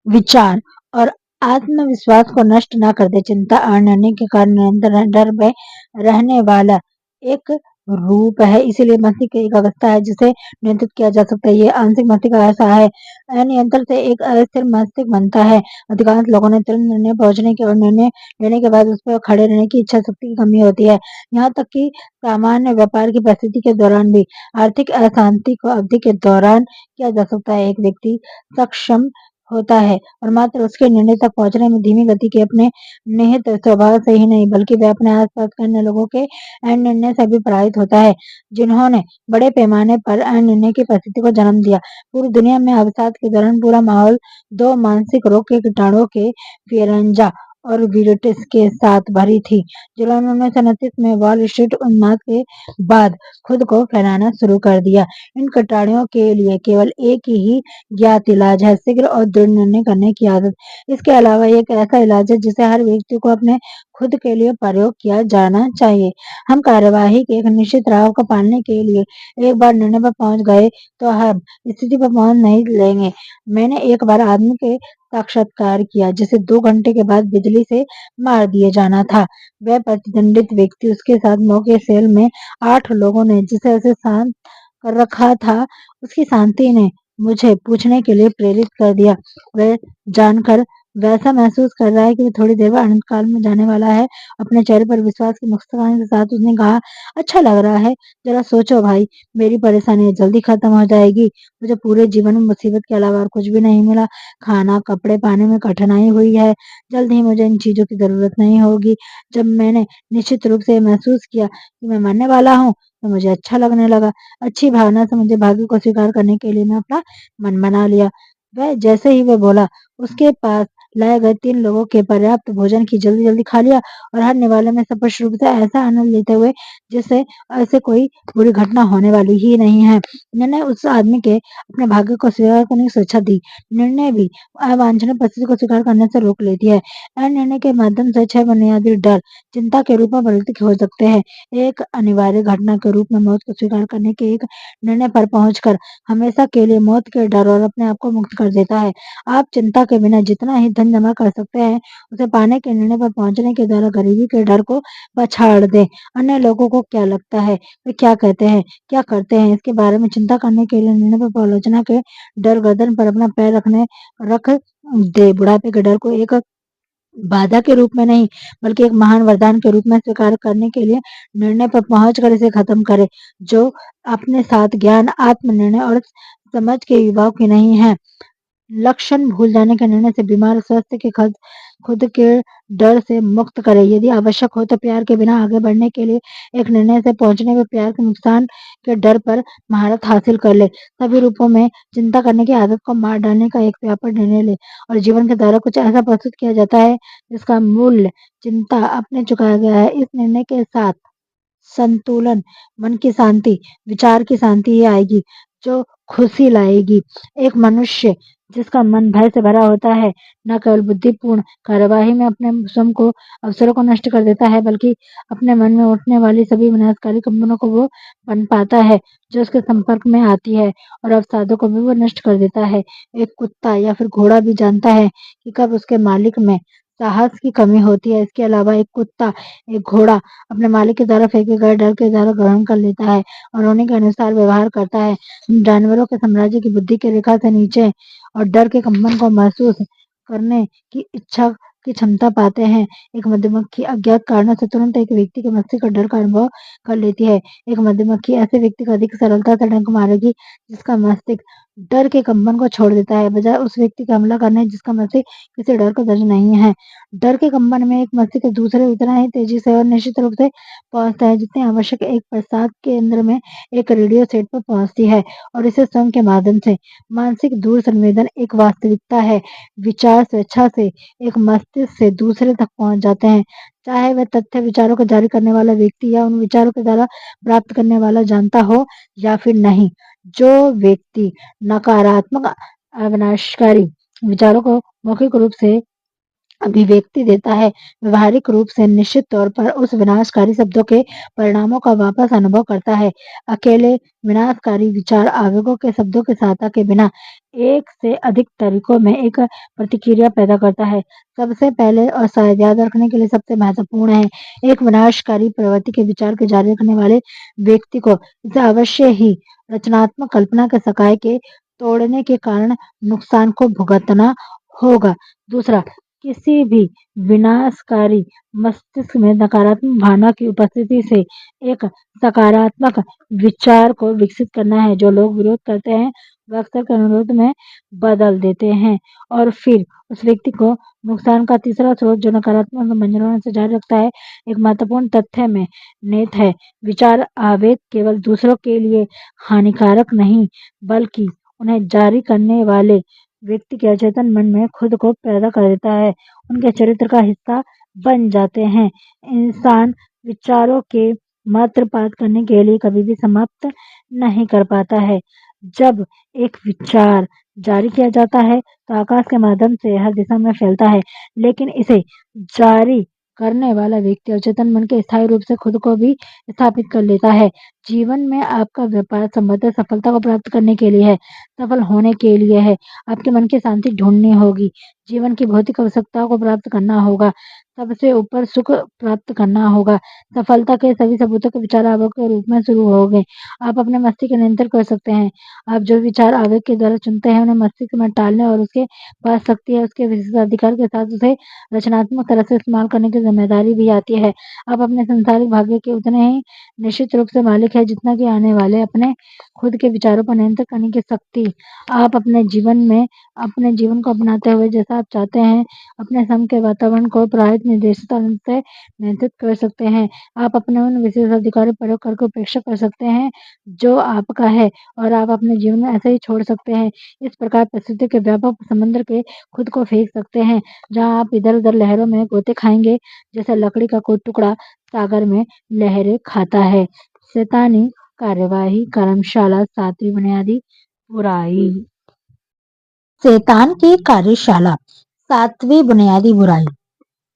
विचार और आत्मविश्वास को नष्ट न कर दे। चिंता अनिर्णय के कारण निरंतर डर में रहने वाला एक रूप है, इसीलिए मस्तिष्क एक अवस्था है जिसे नियंत्रित किया जा सकता है। ये आंशिक मस्तिष्क ऐसा है अनियंत्रित से एक अस्थिर मस्तिष्क बनता है। अधिकांश लोगों ने तुरंत निर्णय पहुंचने के और निर्णय लेने के बाद उस पर खड़े रहने की इच्छा शक्ति की कमी होती है। यहाँ तक कि सामान्य व्यापार की परिस्थिति के दौरान भी आर्थिक अशांति को अवधि के दौरान किया जा सकता है। एक व्यक्ति सक्षम होता है और मात्र उसके निर्णय तक पहुंचने में धीमी गति के अपने निहित स्वभाव से ही नहीं बल्कि वह अपने आसपास के अन्य लोगों के अनिर्णय से भी प्रभावित होता है जिन्होंने बड़े पैमाने पर अनिर्णय की परिस्थिति को जन्म दिया। पूरी दुनिया में अवसाद के दौरान पूरा माहौल दो मानसिक रोग के कीटाणुओं के फियरेंजा और विरोटिस के साथ भरी थी जिन्होंने 1929 में वॉल स्ट्रीट उन्माद के बाद खुद को फैलाना शुरू कर दिया। इन कीटाणुओं के लिए केवल एक ही ज्ञात इलाज है, शीघ्र और दृढ़ निर्णय करने की आदत। इसके अलावा एक ऐसा इलाज है जिसे हर व्यक्ति को अपने खुद के लिए प्रयोग किया जाना चाहिए। हम कार्यवाही के एक निश्चित राह को पालने के लिए एक बार निर्णय पर पहुंच गए तो हम स्थिति पर पहुंच नहीं लेंगे। मैंने एक बार आदमी के साक्षात्कार किया जिसे 2 घंटे के बाद बिजली से मार दिए जाना था। वह प्रतिद्वंदित व्यक्ति, उसके साथ मौके सेल में 8 लोगों ने जिसे उसे शांत कर रखा था, उसकी शांति ने मुझे पूछने के लिए प्रेरित कर दिया। वह जानकर वैसा महसूस कर रहा है कि वह थोड़ी देर बाद अनंत काल में जाने वाला है। अपने चेहरे पर विश्वास की मुस्कान के साथ उसने कहा, अच्छा लग रहा है। जरा सोचो भाई, मेरी परेशानी जल्दी खत्म हो जाएगी। मुझे पूरे जीवन में मुसीबत के अलावा और कुछ भी नहीं मिला। खाना, कपड़े पाने में कठिनाई हुई है। जल्द ही मुझे इन चीजों की जरूरत नहीं होगी। जब मैंने निश्चित रूप से महसूस किया कि मैं मरने वाला हूँ तो मुझे अच्छा लगने लगा। अच्छी भावना से मुझे भाग्य को स्वीकार करने के लिए मैं अपना मन बना लिया। वह जैसे ही वह बोला, उसके पास लाए गए 3 लोगों के पर्याप्त भोजन की जल्दी जल्दी खा लिया और हर निवाले में स्पष्ट रूप से ऐसा आनंद लेते हुए जैसे ऐसे कोई बुरी घटना होने वाली ही नहीं है। मैंने उस आदमी के अपने भाग्य को स्वीकार करने की शिक्षा दी। निर्णय भी अवांछनीय परिस्थिति को स्वीकार करने से रोक लेती है। निर्णय के माध्यम से 6 बुनियादी डर चिंता के रूप में परिवर्तित हो सकते हैं। एक अनिवार्य घटना के रूप में मौत को स्वीकार करने के एक निर्णय पर पहुंचकर हमेशा के लिए मौत के डर और अपने आप को मुक्त कर देता है। आप चिंता के बिना जितना ही धन जमा कर सकते हैं, उसे पाने के निर्णय पर पहुंचने के द्वारा गरीबी के डर को पछाड़ दें। अन्य लोगों को क्या लगता है, वे क्या कहते हैं, क्या करते हैं, इसके बारे में चिंता करने के लिए निर्णय पर आलोचना के डर, गर्दन पर अपना पैर रख दे। बुढ़ापे के डर को एक बाधा के रूप में नहीं बल्कि एक महान वरदान के रूप में स्वीकार करने के लिए निर्णय पर पहुंचकर इसे खत्म करे जो अपने साथ ज्ञान, आत्मनिर्णय और समझ के युवाओं की नहीं है। लक्षण भूल जाने के निर्णय से बीमार स्वास्थ्य के खुद के डर से मुक्त करे। यदि आवश्यक हो तो प्यार के बिना आगे बढ़ने के लिए एक निर्णय से पहुंचने में प्यार के नुकसान के डर पर महारत हासिल कर ले। सभी रूपों में चिंता करने की आदत को मार डालने का एक व्यापक निर्णय ले और जीवन के द्वारा कुछ ऐसा प्रस्तुत किया जाता है जिसका मूल्य चिंता अपने चुकाया गया है। इस निर्णय के साथ संतुलन, मन की शांति, विचार की शांति ही आएगी जो खुशी लाएगी। एक मनुष्य जिसका मन भय से भरा होता है न केवल बुद्धिपूर्ण कार्यवाही में अपने स्वयं को अवसरों को नष्ट कर देता है बल्कि अपने मन में उठने वाली सभी विनाशकारी कंपनों को वो बन पाता है जो उसके संपर्क में आती है और अवसादों को भी वो नष्ट कर देता है। एक कुत्ता या फिर घोड़ा भी जानता है कि कब उसके मालिक में साहस की कमी होती है। इसके अलावा एक कुत्ता, एक घोड़ा अपने मालिक के द्वारा फेंके गए डर के द्वारा ग्रहण कर लेता है और उन्हीं के अनुसार व्यवहार करता है। जानवरों के साम्राज्य की बुद्धि की रेखा से नीचे और डर के कंपन को महसूस करने की इच्छा की क्षमता पाते हैं। एक मधुमक्खी अज्ञात कारणों से तुरंत एक व्यक्ति के मस्तिष्क का डर का अनुभव कर लेती है। एक मधुमक्खी ऐसे व्यक्ति को अधिक सरलता से डंक मारेगी जिसका मस्तिष्क डर के कंपन को छोड़ देता है, बजाय उस व्यक्ति का हमला करने जिसका मस्तिष्क किसी डर को दर्ज नहीं है। डर के कंपन में एक मस्तिष्क दूसरे उतना ही तेजी से और निश्चित रूप से पहुंचता है जितनी आवश्यक एक प्रसाद केंद्र में एक रेडियो सेट पर पहुंचती है, और इसे स्वयं के माध्यम से मानसिक दूर संवेदन एक वास्तविकता है। विचार स्वेच्छा से एक मस्तिष्क से दूसरे तक पहुंच जाते हैं, चाहे वह तथ्य विचारों को जारी करने वाला व्यक्ति या उन विचारों के द्वारा प्राप्त करने वाला जानता हो या फिर नहीं। जो व्यक्ति नकारात्मक अविनाशकारी विचारों को मौखिक रूप से अभिव्यक्ति देता है, व्यवहारिक रूप से निश्चित तौर पर उस विनाशकारी शब्दों के परिणामों का वापस अनुभव करता है। अकेले विनाशकारी विचार आवेगों के शब्दों की सहायता के बिना एक से अधिक तरीकों में एक प्रतिक्रिया पैदा करता है। सबसे पहले और शायद याद रखने के लिए सबसे महत्वपूर्ण है, एक विनाशकारी प्रवृत्ति के विचार के जारी रखने वाले व्यक्ति को इसे अवश्य ही रचनात्मक कल्पना के सकाय के तोड़ने के कारण नुकसान को भुगतना होगा। दूसरा, किसी भी विनाशकारी मस्तिष्क में नकारात्मक भावना की उपस्थिति से एक सकारात्मक विचार को विकसित करना है। जो लोग विरोध करते हैं वह अक्सर अनुरोध में बदल देते हैं, और फिर उस व्यक्ति को नुकसान का तीसरा स्रोत जो नकारात्मक मंजरों से जारी रखता है एक महत्वपूर्ण तथ्य में निहित है। विचार आवेग केवल दूसरों के लिए हानिकारक नहीं, बल्कि उन्हें जारी करने वाले व्यक्ति के अचेतन मन में खुद को पैदा कर देता है, उनके चरित्र का हिस्सा बन जाते हैं। इंसान विचारों के मात्र पाठ करने के लिए कभी भी समाप्त नहीं कर पाता है। जब एक विचार जारी किया जाता है तो आकाश के माध्यम से हर दिशा में फैलता है, लेकिन इसे जारी करने वाला व्यक्ति अवचेतन मन के स्थायी रूप से खुद को भी स्थापित कर लेता है। जीवन में आपका व्यापार संबंध सफलता को प्राप्त करने के लिए है, सफल होने के लिए है। आपके मन की शांति ढूंढनी होगी, जीवन की भौतिक आवश्यकताओं को प्राप्त करना होगा, सबसे ऊपर सुख प्राप्त करना होगा। सफलता के सभी सबूतों के विचार आवेग के रूप में शुरू हो गए। आप अपने मस्तिष्क का नियंत्रण कर सकते हैं। आप जो विचार आवेग के द्वारा चुनते हैं उन्हें मस्तिष्क में टालने और उसके पास शक्ति है उसके विशेषाधिकार के साथ उसे रचनात्मक तरह से इस्तेमाल करने की जिम्मेदारी भी आती है। आप अपने संसारिक भाग्य के उतने ही निश्चित रूप से मालिक है जितना कि आने वाले अपने खुद के विचारों पर नियंत्रण करने की शक्ति। आप अपने जीवन को अपनाते हुए जैसा आप चाहते हैं अपने सम के वातावरण को प्रायित निर्देशित से नियंत्रित कर सकते हैं। आप अपने उन विशेष अधिकार प्रयोग करके उपेक्षा कर सकते हैं जो आपका है, और आप अपने जीवन में ऐसे ही छोड़ सकते हैं। इस प्रकार परिस्थिति के व्यापक समुद्र के खुद को फेंक सकते हैं, जहाँ आप इधर उधर लहरों में गोते खाएंगे जैसे लकड़ी का कोई टुकड़ा सागर में लहरें खाता है। शैतानी कार्यवाही कर्मशाला 7वीं बुनियादी बुराई। शैतान की कार्यशाला 7वीं बुनियादी बुराई।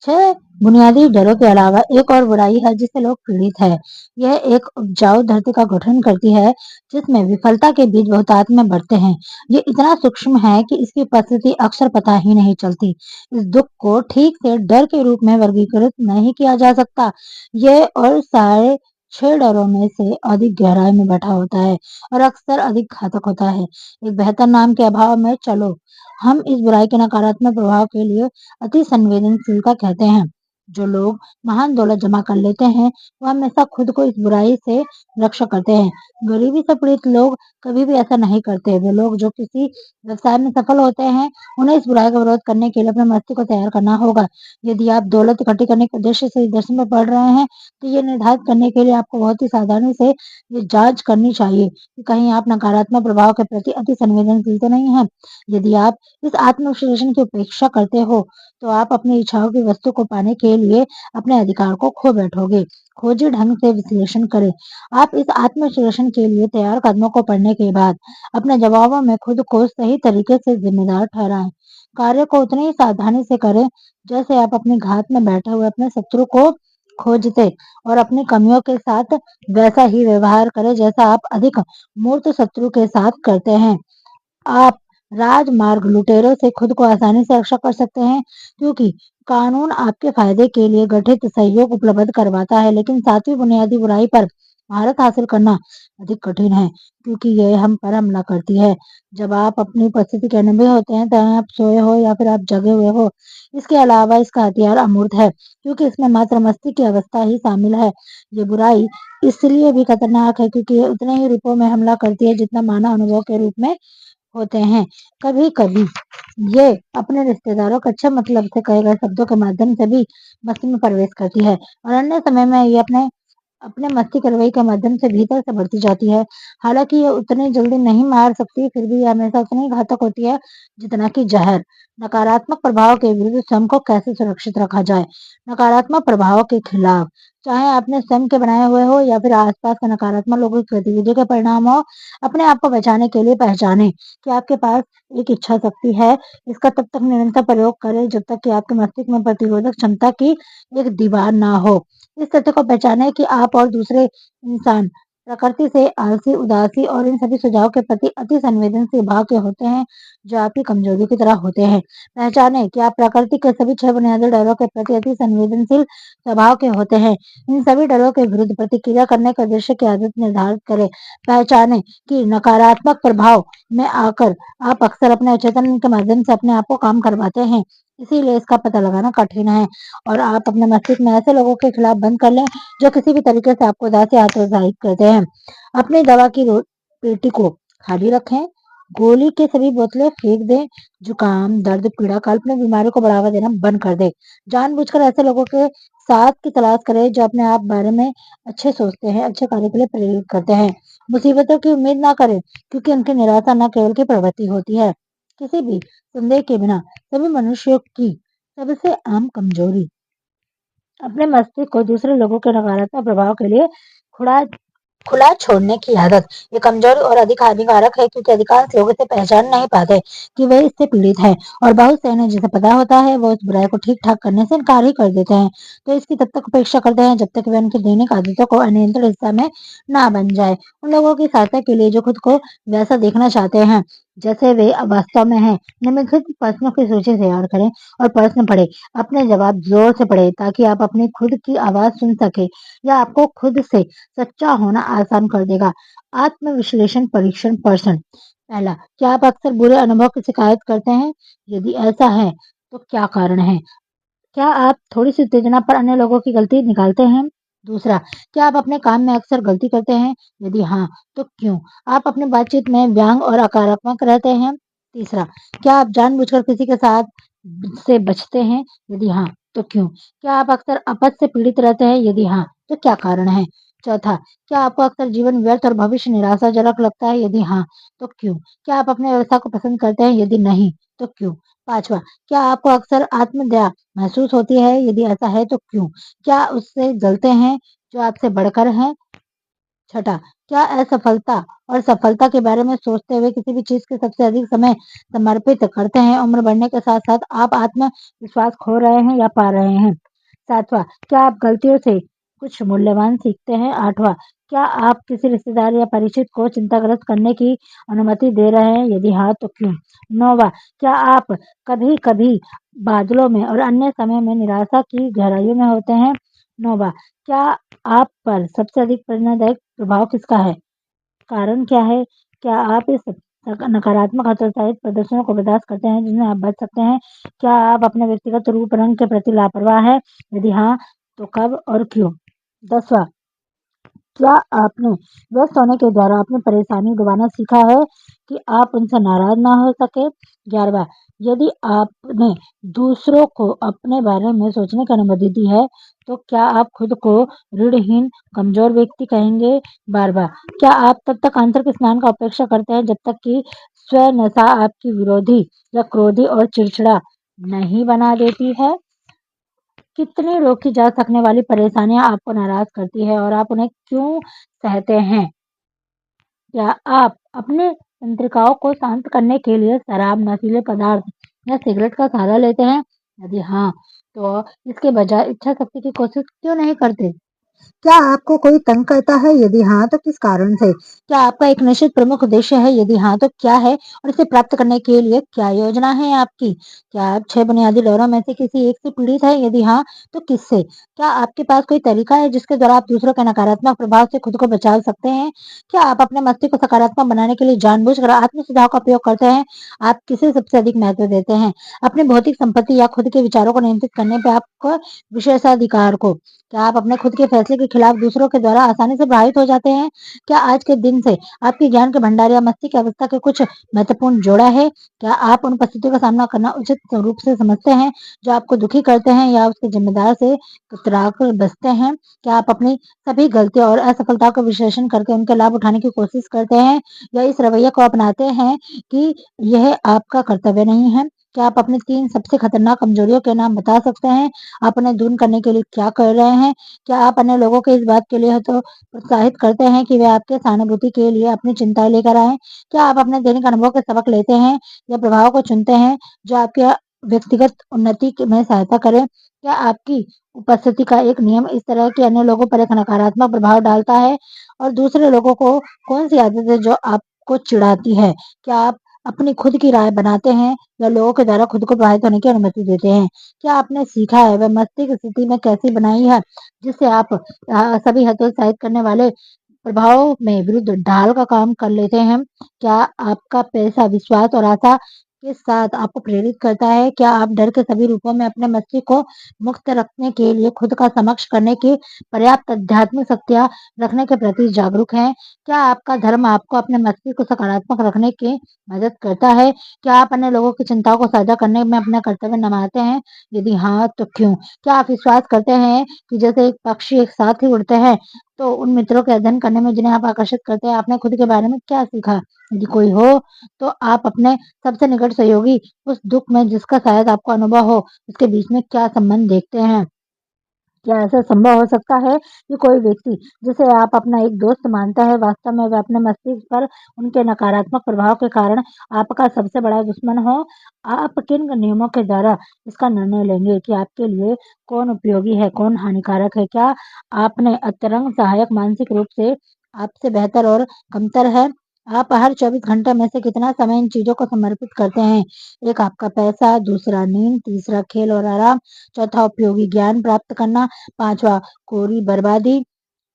6 बुनियादी डरों के अलावा एक और बुराई है जिससे लोग पीड़ित है। यह एक उपजाऊ धरती का गठन करती है जिसमें विफलता के बीज बहुतायत में बढ़ते हैं। ये इतना सूक्ष्म है कि इसकी उपस्थिति अक्सर पता ही नहीं चलती। इस दुख को ठीक से डर के रूप में वर्गीकृत नहीं किया जा सकता। यह और सारे 6 डरों में से अधिक गहराई में बैठा होता है और अक्सर अधिक घातक होता है। एक बेहतर नाम के अभाव में चलो हम इस बुराई के नकारात्मक प्रभाव के लिए अति संवेदनशीलता कहते हैं। जो लोग महान दौलत जमा कर लेते हैं वो हमेशा खुद को इस बुराई से रक्षा करते हैं। गरीबी से पीड़ित लोग कभी भी ऐसा नहीं करते। वे लोग जो किसी व्यवसाय में सफल होते हैं उन्हें इस बुराई का विरोध करने के लिए अपने मस्तिष्क को तैयार करना होगा। यदि आप दौलत इकट्ठी करने के उद्देश्य से इस दर्शन में पढ़ रहे हैं तो ये निर्धारित करने के लिए आपको बहुत ही सावधानी से ये जांच करनी चाहिए कि कहीं आप नकारात्मक प्रभाव के प्रति अति संवेदनशील तो नहीं है। यदि आप इस आत्मविश्लेषण की उपेक्षा करते हो तो आप अपनी इच्छाओं की वस्तु को पाने के लिए अपने अधिकार को खो बैठोगे। खोजी ढंग से विश्लेषण करें। आप इस आत्मविश्लेषण के लिए तैयार कदमों को पढ़ने के बाद अपने जवाबों में खुद को सही तरीके से जिम्मेदार ठहराएं। कार्य को उतनी ही सावधानी से करें जैसे आप अपनी घात में बैठे हुए अपने शत्रु को खोजते, और अपनी कमियों के साथ वैसा ही व्यवहार करें जैसा आप अधिक मूर्त शत्रु के साथ करते हैं। आप राजमार्ग लुटेरों से खुद को आसानी से रक्षा कर सकते हैं क्योंकि कानून आपके फायदे के लिए गठित सहयोग उपलब्ध करवाता है। लेकिन 7वीं बुनियादी बुराई पर महारत हासिल करना अधिक कठिन है, क्योंकि ये हम पर हमला करती है। जब आप अपनी उपस्थिति के अनुभवी होते हैं, चाहे आप सोए हो या फिर आप जगे हुए हो। इसके अलावा इसका हथियार अमूर्त है, क्योंकि इसमें मात्र मस्ती की अवस्था ही शामिल है। ये बुराई इसलिए भी खतरनाक है, क्योंकि ये उतने ही रूपों में हमला करती है जितना मानव अनुभव के रूप में होते हैं। कभी कभी ये अपने रिश्तेदारों को अच्छे मतलब से कहे गए शब्दों के माध्यम से भी मस्ती में प्रवेश करती है, और अन्य समय में ये अपने अपने मस्ती कार्रवाई के माध्यम से भीतर से बढ़ती जाती है। हालांकि ये उतनी जल्दी नहीं मार सकती, फिर भी ये हमेशा उतनी ही घातक होती है जितना कि जहर। नकारात्मक प्रभाव के विरुद्ध स्वयं को कैसे सुरक्षित रखा जाए? नकारात्मक प्रभाव के खिलाफ, चाहे आपने स्वयं के बनाए हुए हो या फिर आसपास के नकारात्मक लोगों की गतिविधियों के परिणाम हो, अपने आप को बचाने के लिए पहचाने कि आपके पास एक इच्छा शक्ति है। इसका तब तक निरंतर प्रयोग करें जब तक कि आपके मस्तिष्क में प्रतिरोधक क्षमता की एक दीवार ना हो। इस तथ्य को पहचाने कि आप और दूसरे इंसान प्रकृति से आलसी, उदासी और इन सभी सुझाव के प्रति अति संवेदनशील भाव के होते हैं, जो आपकी कमजोरी की तरह होते हैं। पहचाने कि आप प्रकृति के सभी 6 बुनियादी डरों के प्रति अति संवेदनशील स्वभाव के होते हैं। इन सभी डरों के विरुद्ध प्रतिक्रिया करने का उद्देश्य की आदत निर्धारित करें। पहचाने कि नकारात्मक प्रभाव में आकर आप अक्सर अपने अचेतन के माध्यम से अपने आप को काम करवाते हैं, इसीलिए इसका पता लगाना कठिन है। और आप अपने मस्तिष्क में ऐसे लोगों के खिलाफ बंद कर लें जो किसी भी तरीके से आपको उदास या हतोत्साहित करते हैं। अपनी दवा की पेटी को खाली रखें, गोली के सभी बोतलें फेंक दें, जुकाम, दर्द, पीड़ा, काल्पनिक बीमारी को बढ़ावा देना बंद कर दें। जानबूझकर ऐसे लोगों के साथ की तलाश करें जो अपने आप बारे में अच्छे सोचते हैं, अच्छे कार्य के लिए प्रेरित करते हैं। मुसीबतों की उम्मीद ना करें, क्योंकि उनकी निराशा न केवल की प्रवृत्ति होती है, किसी भी संदेह के बिना सभी मनुष्यों की सबसे आम कमजोरी अपने मस्तिष्क को दूसरे लोगों के नकारात्मक प्रभाव के लिए खुला खुला छोड़ने की आदत। ये कमजोरी और अधिक हानिकारक है, क्योंकि अधिकांश लोग इसे पहचान नहीं पाते कि वे इससे पीड़ित हैं, और बहुत से इन्हें जिसे पता होता है वो इस बुराई को ठीक ठाक करने से इनकार ही कर देते हैं। तो इसकी तब तक उपेक्षा करते हैं जब तक वे उनकी दैनिक आदतों को अनियंत्रित हिस्सा में ना बन जाए। उन लोगों की सहायता के लिए जो खुद को वैसा देखना चाहते हैं जैसे वे वास्तव में हैं, निम्नलिखित प्रश्नों की सूची तैयार करें और प्रश्न पढ़ें। अपने जवाब जोर से पढ़ें ताकि आप अपनी खुद की आवाज सुन सके। यह आपको खुद से सच्चा होना आसान कर देगा। आत्म-विश्लेषण परीक्षण प्रश्न। पहला, क्या आप अक्सर बुरे अनुभव की शिकायत करते हैं? यदि ऐसा है, तो क्या कारण है? क्या आप थोड़ी-सी उत्तेजना पर अन्य लोगों की गलती निकालते हैं? दूसरा, क्या आप अपने काम में अक्सर गलती करते हैं? यदि हाँ, तो क्यों? आप अपनी बातचीत में व्यंग और आक्रामक रहते हैं? तीसरा, क्या आप जानबूझकर किसी के साथ से बचते हैं? यदि हाँ, तो क्यों? क्या आप अक्सर अपच से पीड़ित रहते हैं? यदि हाँ, तो क्या कारण है? चौथा, क्या आपको अक्सर जीवन व्यर्थ और भविष्य निराशाजनक लगता है? यदि हाँ, तो क्यों? क्या आप अपने व्यवसाय को पसंद करते हैं? यदि नहीं, तो क्यों? पाँचवाँ, क्या आपको अक्सर आत्मदया महसूस होती है? यदि ऐसा है तो क्यों? क्या उससे जलते हैं जो आपसे बढ़कर हैं? छठा, क्या असफलता और सफलता के बारे में सोचते हुए किसी भी चीज के सबसे अधिक समय समर्पित करते हैं? उम्र बढ़ने के साथ साथ आप आत्मविश्वास खो रहे हैं या पा रहे हैं? सातवां, क्या आप गलतियों से कुछ मूल्यवान सीखते हैं? आठवां, क्या आप किसी रिश्तेदार या परिचित को चिंताग्रस्त करने की अनुमति दे रहे हैं? यदि हाँ, तो क्यों? नौवां, क्या आप कभी-कभी बादलों में और अन्य समय में निराशा की गहराइयों में होते हैं? नौवां, क्या आप पर सबसे अधिक प्रेरणादायक प्रभाव किसका है? कारण क्या है? क्या आप इस नकारात्मक हतोत्साहित प्रदर्शनों को बर्दाश्त करते हैं जिनसे आप बच सकते हैं? क्या आप अपने व्यक्तिगत रूप रंग के प्रति लापरवाह हैं? यदि हाँ, तो कब और क्यों? 10वां, क्या आपने व्यस्त होने के द्वारा अपनी परेशानी दबाना सीखा है कि आप उनसे नाराज ना हो सके? 11वां, यदि आपने दूसरों को अपने बारे में सोचने की अनुमति दी है, तो क्या आप खुद को ऋणहीन, कमजोर व्यक्ति कहेंगे? 12वां, क्या आप तब तक आंतरिक स्नान का अपेक्षा करते हैं जब तक कि स्व नशा आपकी विरोधी या क्रोधी और चिड़चिड़ा नहीं बना देती है? कितनी रोकी जा सकने वाली परेशानियां आपको नाराज करती है और आप उन्हें क्यों सहते हैं? क्या आप अपने तंत्रिकाओं को शांत करने के लिए शराब, नशीले पदार्थ या सिगरेट का सहारा लेते हैं? यदि हाँ, तो इसके बजाय इच्छा शक्ति की कोशिश क्यों नहीं करते? क्या आपको कोई तंग करता है? यदि हाँ, तो किस कारण से? क्या आपका एक निश्चित प्रमुख उद्देश्य है? यदि हाँ, तो क्या है? और इसे प्राप्त करने के लिए क्या योजना है आपकी? क्या आप 6 बुनियादी डरों में से किसी एक से पीड़ित हैं? यदि हाँ, तो किससे? क्या आपके पास कोई तरीका है जिसके द्वारा आप दूसरों के नकारात्मक प्रभाव से खुद को बचा सकते हैं? क्या आप अपने मस्तिष्क को सकारात्मक बनाने के लिए जानबूझकर आत्म सुझाव का प्रयोग करते हैं? आप किसे सबसे अधिक महत्व देते हैं? अपनी भौतिक संपत्ति या खुद के विचारों को नियंत्रित करने पे आपको विशेषाधिकार को? क्या आप अपने खुद के फैसले के खिलाफ दूसरों के द्वारा आसानी से प्रभावित हो जाते हैं? क्या आज के दिन से आपके ज्ञान के भंडार या मस्तिष्क की अवस्था के कुछ महत्वपूर्ण जोड़ा है? क्या आप उन परिस्थितियों का सामना करना उचित रूप से समझते हैं जो आपको दुखी करते हैं या उसके जिम्मेदार से कतराकर बचते हैं? क्या आप अपनी सभी गलतियों और असफलताओं का विश्लेषण करके उनके लाभ उठाने की कोशिश करते हैं या इस रवैये को अपनाते हैं कि यह आपका कर्तव्य नहीं है? क्या आप अपनी 3 सबसे खतरनाक कमजोरियों के नाम बता सकते हैं? आप उन्हें दूर करने के लिए क्या कर रहे हैं? क्या आप अन्य लोगों को इस बात के लिए तो प्रोत्साहित करते हैं कि वे आपके सहानुभूति के लिए अपनी चिंताएँ लेकर आएँ? क्या आप अपने दैनिक अनुभव के सबक लेते हैं या प्रभाव को चुनते हैं जो आपके व्यक्तिगत उन्नति में सहायता करें? क्या आपकी उपस्थिति का एक नियम इस तरह के अन्य लोगों पर एक नकारात्मक प्रभाव डालता है? और दूसरे लोगों को कौन-सी आदत है जो आपको चिढ़ाती है? क्या आप अपनी खुद की राय बनाते हैं या लोगों के द्वारा खुद को प्रभावित होने की अनुमति देते हैं? क्या आपने सीखा है वह मस्तिष्क स्थिति में कैसी बनाई है जिससे आप सभी हतोत्साहित करने वाले प्रभाव में विरुद्ध ढाल का काम कर लेते हैं? क्या आपका पैसा विश्वास और आशा के साथ आपको प्रेरित करता है? क्या आप डर के सभी रूपों में अपने मस्तिष्क को मुक्त रखने के लिए खुद का समक्ष करने की पर्याप्त आध्यात्मिक शक्तियाँ रखने के प्रति जागरूक हैं? क्या आपका धर्म आपको अपने मस्तिष्क को सकारात्मक रखने की मदद करता है? क्या आप अन्य लोगों की चिंताओं को साझा करने में अपना कर्तव्य निभाते हैं? यदि हाँ, तो क्यों? क्या आप विश्वास करते हैं कि जैसे एक पक्षी एक साथ ही उड़ते हैं, तो उन मित्रों का अध्ययन करने में जिन्हें आप आकर्षित करते हैं, आपने खुद के बारे में क्या सीखा? यदि कोई हो, तो आप अपने सबसे निकट सहयोगी उस दुःख में जिसका शायद आपको अनुभव हो, उसके बीच में क्या संबंध देखते हैं? क्या ऐसा संभव हो सकता है कि कोई व्यक्ति जिसे आप अपना एक दोस्त मानता है, वास्तव में वह अपने मस्तिष्क पर उनके नकारात्मक प्रभाव के कारण आपका सबसे बड़ा दुश्मन हो? आप किन नियमों के द्वारा इसका निर्णय लेंगे कि आपके लिए कौन उपयोगी है, कौन हानिकारक है? क्या आपने अंतरंग सहायक मानसिक रूप से आपसे बेहतर और कमतर है? आप हर 24 घंटे में से कितना समय इन चीज़ों को समर्पित करते हैं? एक आपका पैसा, दूसरा नींद, तीसरा खेल और आराम, चौथा उपयोगी ज्ञान प्राप्त करना, 5वां कोरी बर्बादी।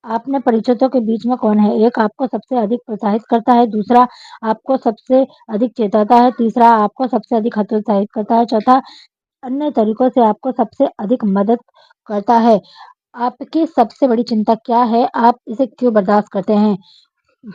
अपने परिचितों के बीच में कौन है? एक आपको सबसे अधिक प्रोत्साहित करता है, दूसरा आपको सबसे अधिक चेताता है, तीसरा आपको सबसे अधिक हतोत्साहित करता है, चौथा अन्य तरीकों से आपको सबसे अधिक मदद करता है। आपकी सबसे बड़ी चिंता क्या है? आप इसे क्यों बर्दाश्त करते हैं?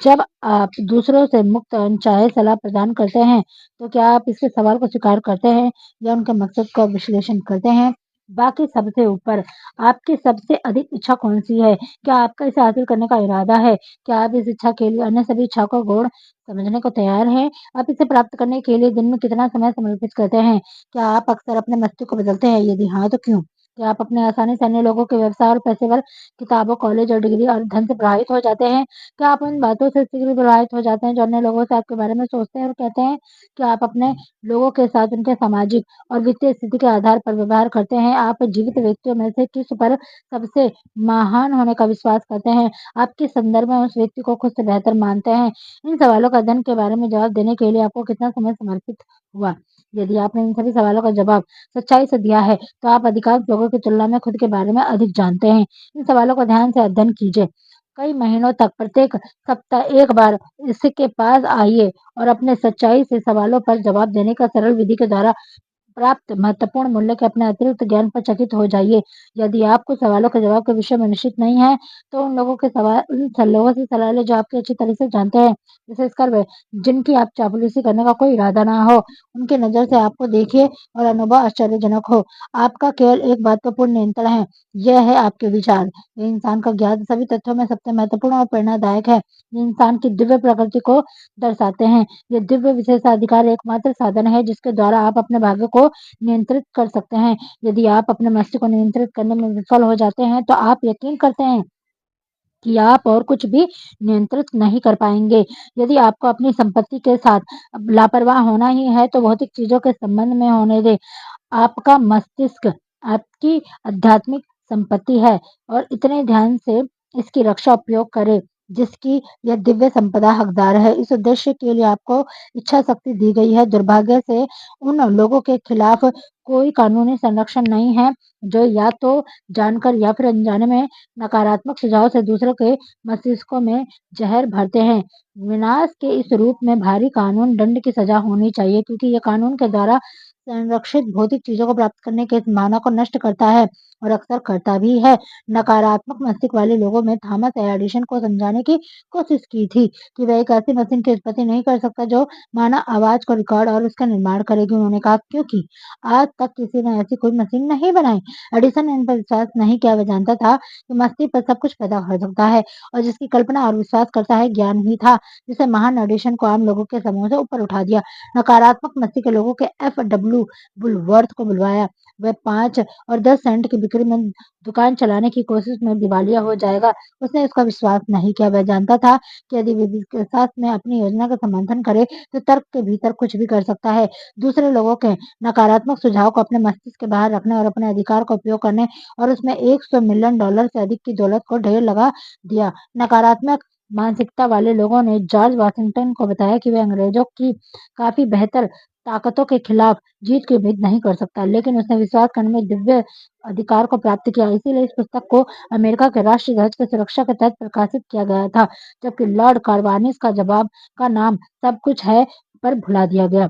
जब आप दूसरों से मुक्त अनचाहे सलाह प्रदान करते हैं, तो क्या आप इसके सवाल को स्वीकार करते हैं या उनके मकसद का विश्लेषण करते हैं? बाकी सबसे ऊपर, आपकी सबसे अधिक इच्छा कौन-सी है? क्या आपका इसे हासिल करने का इरादा है? क्या आप इस इच्छा के लिए अन्य सभी इच्छाओं को गौण समझने को तैयार हैं? आप इसे प्राप्त करने के लिए दिन में कितना समय समर्पित करते हैं? क्या आप अक्सर अपने मस्तिष्क को बदलते हैं? यदि हाँ, तो क्यों? क्या आप अपने आसानी से अन्य लोगों के व्यवसाय और पेशेवर किताबों, कॉलेज और डिग्री और धन से प्रभावित हो जाते हैं? क्या आप उन बातों से शीघ्र प्रभावित हो जाते हैं जो अन्य लोगों से आपके बारे में सोचते हैं और कहते हैं? क्या आप अपने लोगों के साथ उनके सामाजिक और वित्तीय स्थिति के आधार पर व्यवहार करते हैं? आप जीवित व्यक्तियों में से किस पर सबसे महान होने का विश्वास करते हैं? आप किस संदर्भ में उस व्यक्ति को खुद से बेहतर मानते हैं? इन सवालों का अध्ययन के बारे में जवाब देने के लिए आपको कितना समय समर्पित हुआ? यदि आपने इन सभी सवालों का जवाब सच्चाई से दिया है, तो आप अधिकांश लोगों की तुलना में खुद के बारे में अधिक जानते हैं। इन सवालों का ध्यान से अध्ययन कीजिए। कई महीनों तक प्रत्येक सप्ताह एक बार इसके पास आइए और अपने सच्चाई से सवालों पर जवाब देने का सरल विधि के द्वारा प्राप्त महत्वपूर्ण मूल्य के अपने अतिरिक्त ज्ञान पर चकित हो जाइए। यदि आप कुछ सवालों के जवाब के विषय में निश्चित नहीं हैं, तो उन लोगों से सलाह लें जो आपको अच्छी तरह से जानते हैं, विशेषकर वे जिनकी आप चापलूसी करने का कोई इरादा ना हो। उनकी नज़र से आपको देखिए और अनुभव आश्चर्यजनक हो। आपका केवल एक महत्वपूर्ण नियंत्रण है, यह है आपके विचार। ये इंसान का ज्ञात सभी तथ्यों में सबसे महत्वपूर्ण और प्रेरणादायक है। ये इंसान की दिव्य प्रकृति को दर्शाते हैं। ये दिव्य विशेषाधिकार एकमात्र साधन है जिसके द्वारा आप अपने भाग्य को नियंत्रित कर सकते हैं। यदि आप अपने मस्तिष्क को नियंत्रित करने में विफल हो जाते हैं, तो आप यकीन करते हैं कि आप और कुछ भी नियंत्रित नहीं कर पाएँगे। यदि आपको अपनी संपत्ति के साथ लापरवाह होना ही है, तो भौतिक चीज़ों के संबंध में होने दें। आपका मस्तिष्क आपकी आध्यात्मिक संपत्ति है और इतने ध्यान से इसकी रक्षा उपयोग करे जिसकी यह दिव्य संपदा हकदार है। इस उद्देश्य के लिए आपको इच्छा शक्ति दी गई है। दुर्भाग्य से उन लोगों के खिलाफ कोई कानूनी संरक्षण नहीं है जो या तो जानकर या फिर अनजाने में नकारात्मक सुझाव से दूसरों के मस्तिष्कों में जहर भरते हैं। विनाश के इस रूप में भारी कानून दंड की सजा होनी चाहिए क्योंकि यह कानून के द्वारा संरक्षित भौतिक चीजों को प्राप्त करने के इस मानव को नष्ट करता है और अक्सर करता भी है। नकारात्मक मस्तिष्क वाले लोगों में थॉमस एडिसन को समझाने की कोशिश की थी कि वह एक ऐसी मशीन की उत्पत्ति नहीं कर सकता जो मानव आवाज को रिकॉर्ड और उसका निर्माण करेगी। उन्होंने कहा क्योंकि आज तक किसी ने ऐसी कोई मशीन नहीं बनाई। एडिसन ने इन पर विश्वास नहीं किया। वह जानता था कि मस्तिष्क पर सब कुछ पैदा कर सकता है और जिसकी कल्पना और विश्वास करता है ज्ञान ही था जिसे महान एडिसन को आम लोगों के समूह से ऊपर उठा दिया। नकारात्मक मस्तिष्क के लोगों के FW बुलवर्थ को बुलवाया। वह 5 और 10 सेंट की बिक्री में दुकान चलाने की कोशिश में दिवालिया हो जाएगा। उसने इसका विश्वास नहीं किया। वह जानता था कि यदि वह विश्वास में अपनी योजना का समर्थन करे तो तर्क के भीतर कुछ भी कर सकता है। दूसरे लोगों के नकारात्मक सुझाव को अपने मस्तिष्क के बाहर रखने और अपने अधिकार का उपयोग करने और उसमें $100 मिलियन से अधिक की दौलत को ढेर लगा दिया। नकारात्मक मानसिकता वाले लोगों ने जॉर्ज वाशिंगटन को बताया कि वह अंग्रेजों की काफी बेहतर ताकतों के खिलाफ जीत की उम्मीद नहीं कर सकता, लेकिन उसने विश्वास करने में दिव्य अधिकार को प्राप्त किया। इसीलिए इस पुस्तक को अमेरिका के राष्ट्रीय ध्वज की सुरक्षा के तहत प्रकाशित किया गया था, जबकि लॉर्ड कार्नवालिस का जवाब का नाम सब कुछ है पर भुला दिया गया।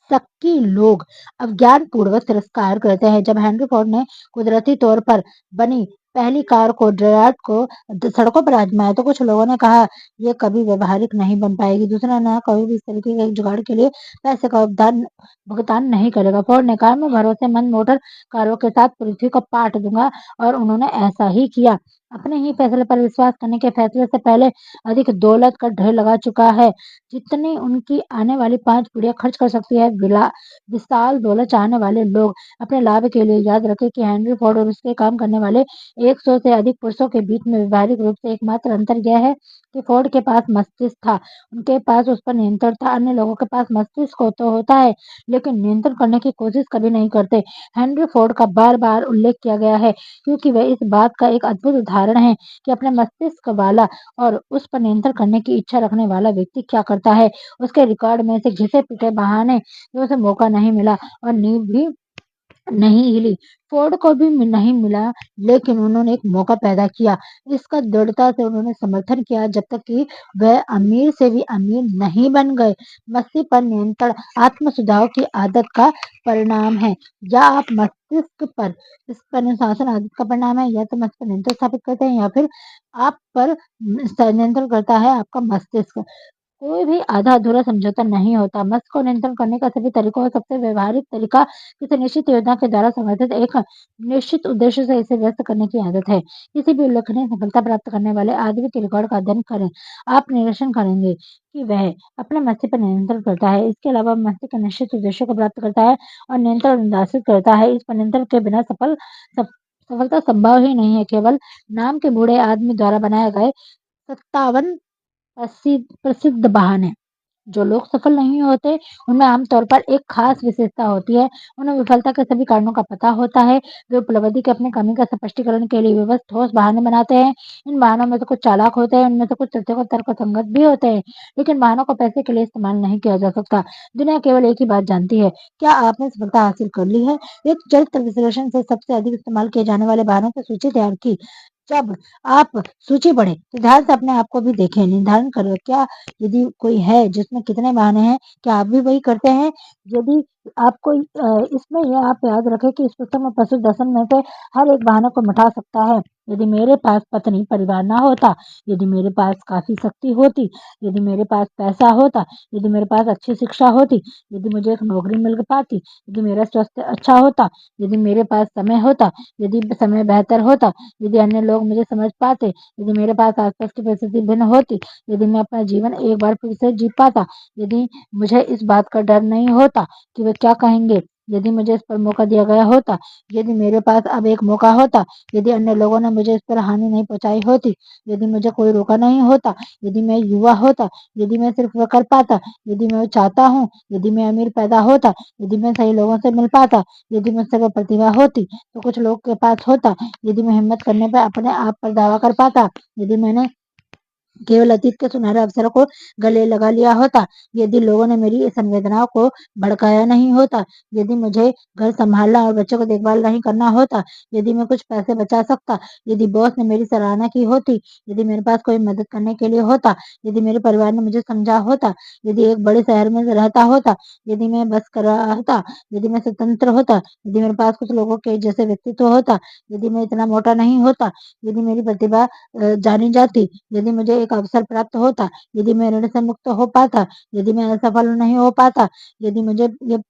शक्की लोग अज्ञानपूर्वक तिरस्कार करते हैं। जब हेनरी फोर्ड ने कुदरती तौर पर बनी पहली कार को डेट्रॉयट को सड़कों पर आजमाया तो कुछ लोगों ने कहा ये कभी व्यवहारिक नहीं बन पाएगी। दूसरा ने कभी भी इस तरीके के एक जुगाड़ के लिए पैसे का भुगतान नहीं करेगा। फोर्ड ने कहा मैं भरोसेमंद मोटर कारों के साथ पृथ्वी को पाट दूंगा और उन्होंने ऐसा ही किया। अपने ही फैसले पर विश्वास करने के फैसले से पहले अधिक दौलत का ढेर लगा चुका है जितनी उनकी आने वाली 5 पीढ़ियां खर्च कर सकती है। विशाल दौलत चाहने वाले लोग अपने लाभ के लिए याद रखें कि हेनरी फोर्ड और उसके काम करने वाले 100 से अधिक पुरुषों के बीच में व्यवहारिक रूप से एकमात्र अंतर यह है कि फोर्ड के पास मस्तिष्क था, उनके पास उस पर नियंत्रण था। अन्य लोगों के पास मस्तिष्क तो होता है लेकिन नियंत्रण करने की कोशिश कभी नहीं करते। हेनरी फोर्ड का बार बार उल्लेख किया गया है क्योंकि वह इस बात का एक अद्भुत उदाहरण है कि अपने मस्तिष्क वाला और उस पर नियंत्रण करने की इच्छा रखने वाला व्यक्ति क्या करता है। उसके रिकॉर्ड में से घिसे पिटे बहाने कि उसे मौका नहीं मिला और नींव भी नहीं हिली। फोर्ड को भी नहीं मिला लेकिन उन्होंने एक मौका पैदा किया। इसका दृढ़ता से उन्होंने समर्थन किया जब तक कि वह अमीर से भी अमीर नहीं बन गए। मस्तिष्क पर नियंत्रण आत्म सुधार की आदत का परिणाम है या आप मस्तिष्क पर इस पर अनुशासन आदत का परिणाम है या तो मस्तिष्क पर नियंत्रण स्थापित करते हैं या फिर आप पर नियंत्रण करता है आपका मस्तिष्क। कोई भी आधा-अधूरा समझौता नहीं होता। मस्तिष्क को नियंत्रण करने का सभी तरीकों में सबसे व्यवहारिक तरीका किसी निश्चित योजना के द्वारा समर्थित एक निश्चित उद्देश्य से इसे व्यस्त करने की आदत है। किसी भी उल्लेखनीय सफलता प्राप्त करने वाले आदमी के रिकॉर्ड का अध्ययन करें। आप निरीक्षण करेंगे कि वह अपने मस्तिष्क पर नियंत्रण करता है। इसके अलावा मस्तिष्क निश्चित उद्देश्यों को प्राप्त करता है और नियंत्रण अनुशासित करता है। इस पर नियंत्रण के बिना सफलता संभव ही नहीं है। केवल नाम के बूढ़े आदमी द्वारा बनाए गए 57 प्रसिद्ध बहाने जो लोग सफल नहीं होते उनमें आमतौर पर एक खास विशेषता होती है। उन्हें विफलता के सभी कारणों का पता होता है। वे उपलब्धि के अपनी कमी का स्पष्टीकरण के लिए बस ठोस बहाने बनाते हैं। इन बहानों में से कुछ चालाक होते हैं, उनमें से कुछ तथ्यों को तर्कसंगत भी होते हैं, लेकिन बहानों को पैसे के लिए इस्तेमाल नहीं किया जा सकता। दुनिया केवल एक ही बात जानती है, क्या आपने सफलता हासिल कर ली है। एक चरित्र विश्लेषण से सबसे अधिक इस्तेमाल किए जाने वाले बहानों की सूची तैयार की। जब आप सूची पढ़ें तो ध्यान से अपने आप को भी देखें। निर्धारण करें क्या यदि कोई है जिसमें कितने बहाने हैं, क्या आप भी वही करते हैं? यदि आपको इसमें यह आप याद रखें कि इस पुस्तक में प्रस्तुत दर्शन में से हर एक बहाने को मिटा सकता है। यदि मेरे पास पत्नी परिवार ना होता, यदि मेरे पास काफी शक्ति होती, यदि मेरे पास पैसा होता, यदि मेरे पास अच्छी शिक्षा होती, यदि मुझे एक नौकरी मिल पाती, यदि मेरा स्वास्थ्य अच्छा होता, यदि मेरे पास समय होता, यदि समय बेहतर होता, यदि अन्य लोग मुझे समझ पाते, यदि मेरे पास आसपास की परिस्थिति भिन्न होती, यदि मैं अपना जीवन एक बार फिर से जी पाता, यदि मुझे इस बात का डर नहीं होता कि वे क्या कहेंगे, यदि मुझे इस पर मौका दिया गया होता, यदि मेरे पास अब एक मौका होता, यदि अन्य लोगों ने मुझे इस पर हानि नहीं पहुँचाई होती, यदि मुझे कोई रोका नहीं होता, यदि मैं युवा होता, यदि मैं सिर्फ वो कर पाता, यदि मैं चाहता हूँ, यदि मैं अमीर पैदा होता, यदि मैं सही लोगों से मिल पाता, यदि मुझसे वो प्रतिभा होती, तो कुछ लोग के पास होता, यदि मैं हिम्मत करने पे अपने आप पर दावा कर पाता, यदि मैंने केवल अतीत के सुनहरे अवसरों को गले लगा लिया होता, यदि लोगों ने मेरी इस संवेदनाओं को भड़काया नहीं होता, यदि मुझे घर संभालना और बच्चों को देखभाल नहीं करना होता, यदि मैं कुछ पैसे बचा सकता, यदि बॉस ने मेरी सराहना की होती, यदि मेरे पास कोई मदद करने के लिए होता, यदि मेरे परिवार ने मुझे समझा होता, यदि एक बड़े शहर में रहता होता, यदि मैं बस कर रहा होता, यदि मैं स्वतंत्र होता, यदि मेरे पास कुछ लोगों के जैसे व्यक्तित्व होता, यदि मैं इतना मोटा नहीं होता, यदि मेरी प्रतिभा जानी जाती, यदि मुझे एक अवसर प्राप्त होता, यदि मैं ऋण से मुक्त हो पाता, यदि मैं असफल नहीं हो पाता, यदि मुझे ये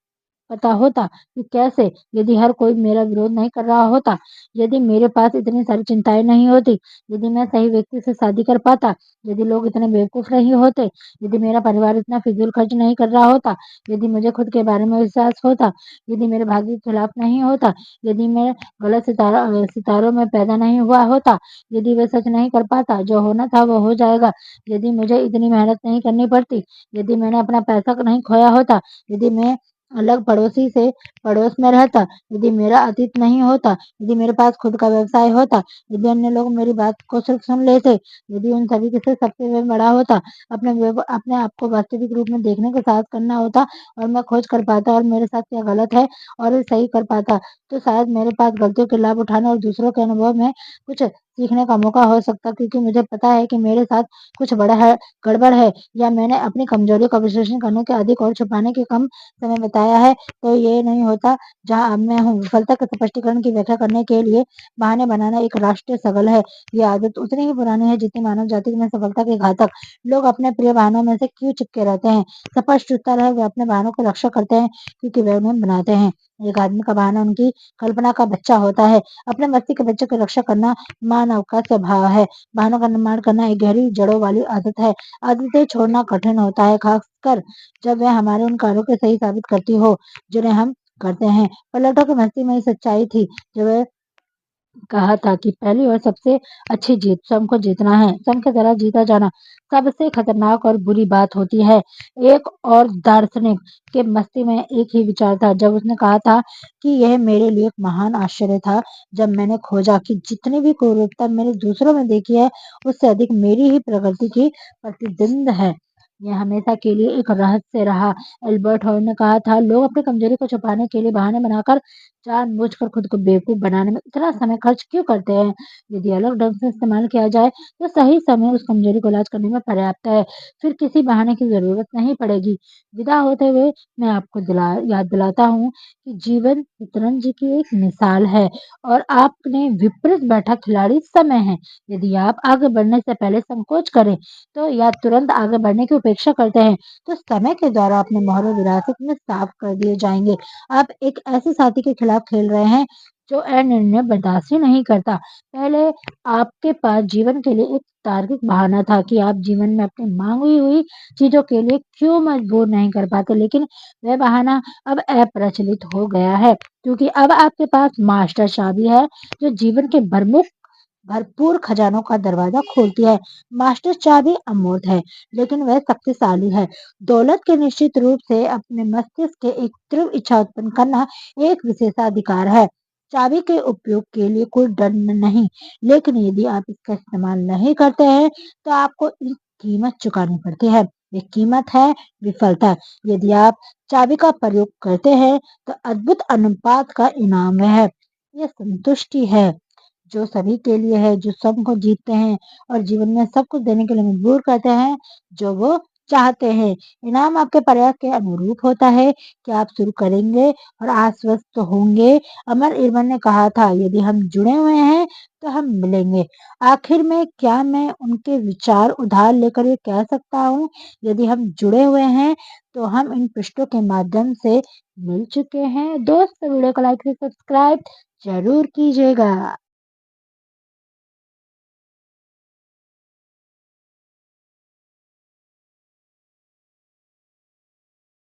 पता होता कि कैसे, यदि हर कोई मेरा विरोध नहीं कर रहा होता, यदि मेरे पास इतनी सारी चिंताएं नहीं होती, यदि मैं सही व्यक्ति से शादी कर पाता, यदि लोग इतने बेवकूफ नहीं होते, यदि मेरा परिवार इतना फिजूल खर्च नहीं कर रहा होता, यदि मुझे खुद के बारे में विश्वास होता, यदि मेरे भाग्य के खिलाफ नहीं होता, यदि मैं गलत सितारों में पैदा नहीं हुआ होता, यदि वे सच नहीं कर पाता, जो होना था वो हो जाएगा, यदि मुझे इतनी मेहनत नहीं करनी पड़ती, यदि मैंने अपना पैसा नहीं खोया होता, यदि मैं अलग पड़ोसी से पड़ोस में रहता, यदि मेरा अतीत नहीं होता, यदि मेरे पास खुद का व्यवसाय होता, यदि अन्य लोग मेरी बात को सिर्फ सुन लेते, यदि उन सभी से सबसे मैं बड़ा होता, अपने आप को वास्तविक रूप में देखने का साहस करना होता और मैं खोज कर पाता और मेरे साथ क्या गलत है और सही कर पाता, तो शायद मेरे पास गलतियों के लाभ उठाने और दूसरों के अनुभव में कुछ सीखने का मौका हो सकता, क्योंकि मुझे पता है कि मेरे साथ कुछ बड़ा है, गड़बड़ है, या मैंने अपनी कमजोरियों का विश्लेषण करने के अधिक और छुपाने के कम समय बताया है, तो ये नहीं होता जहाँ अब मैं हूँ। विफलता के स्पष्टीकरण की व्याख्या करने के लिए बहाने बनाना एक राष्ट्रीय सगल है। ये आदत उतनी ही पुरानी है जितनी मानव जाति में सफलता के घातक। लोग अपने प्रिय बहानों में से क्यों चिपके रहते हैं? स्पष्ट उत्तर है, वे अपने बहानों की रक्षा करते हैं क्योंकि वे उन्हें बनाते हैं। एक आदमी का बहाना उनकी कल्पना का बच्चा होता है। अपने मस्ती के बच्चे की रक्षा करना मानव का स्वभाव है। बहानों का निर्माण करना एक गहरी जड़ों वाली आदत है। आदतें छोड़ना कठिन होता है, खासकर जब वह हमारे उन कार्यों को सही साबित करती हो जिन्हें हम करते हैं। प्लेटो की मस्ती में ही सच्चाई थी जब वह कहा था कि पहली और सबसे अच्छी जीत स्वयं को जीतना है। स्वयं की तरह जीता जाना सबसे खतरनाक और बुरी बात होती है। एक और दार्शनिक के मस्ती में एक ही विचार था जब उसने कहा था कि यह मेरे लिए एक महान आश्चर्य था जब मैंने खोजा कि जितनी भी क्रूरता मैंने दूसरों में देखी है उससे अधिक मेरी ही प्रकृति की प्रतिद्वंद है। यह हमेशा के लिए एक रहस्य रहा। एल्बर्ट हॉल ने कहा था, लोग अपनी कमजोरी को छुपाने के लिए बहाने बनाकर जानबूझकर खुद को बेवकूफ बनाने में इतना समय खर्च क्यों करते हैं? यदि अलग ढंग से इस्तेमाल किया जाए तो सही समय उस कमजोरी को इलाज करने में पर्याप्त है। फिर किसी बहाने की जरूरत नहीं पड़ेगी। विदा होते हुए मैं आपको याद दिलाता हूँ कि जीवन शतरंज की एक मिसाल है और आपने विपरीत बैठा खिलाड़ी समय है। यदि आप आगे बढ़ने से पहले संकोच करें तो या तुरंत आगे बढ़ने की उपेक्षा करते हैं तो समय के द्वारा अपने मोहरे विरासत में साफ कर दिए जाएंगे। आप एक ऐसे साथी के खिलाफ खेल रहे हैं जो अनिर्णय बर्दाश्त ही नहीं करता। पहले आपके पास जीवन के लिए एक तार्किक बहाना था कि आप जीवन में अपनी मांगी हुई चीजों के लिए क्यों मजबूर नहीं कर पाते, लेकिन वह बहाना अब अप्रचलित हो गया है क्योंकि अब आपके पास मास्टर चाबी है जो जीवन के भरपूर खजानों का दरवाजा खोलती है। मास्टर चाबी अमूर्त है लेकिन वह शक्तिशाली है। दौलत के निश्चित रूप से अपने मस्तिष्क के एक तीव्र इच्छा उत्पन्न करना एक विशेषाधिकार है। चाबी के उपयोग के लिए कोई दंड नहीं, लेकिन यदि आप इसका इस्तेमाल नहीं करते हैं तो आपको एक कीमत चुकानी पड़ती है। ये कीमत है विफलता। यदि आप चाबी का प्रयोग करते हैं तो अद्भुत अनुपात का इनाम है। ये संतुष्टि है जो सभी के लिए है, जो सबको जीतते हैं और जीवन में सब कुछ देने के लिए मजबूर करते हैं जो वो चाहते हैं। इनाम आपके प्रयास के अनुरूप होता है कि आप शुरू करेंगे और आश्वस्त होंगे। अमर इरबन ने कहा था, यदि हम जुड़े हुए हैं तो हम मिलेंगे। आखिर में क्या मैं उनके विचार उधार लेकर ये कह सकता हूँ, यदि हम जुड़े हुए हैं तो हम इन पृष्ठों के माध्यम से मिल चुके हैं। दोस्त वीडियो को लाइक से सब्सक्राइब जरूर कीजिएगा।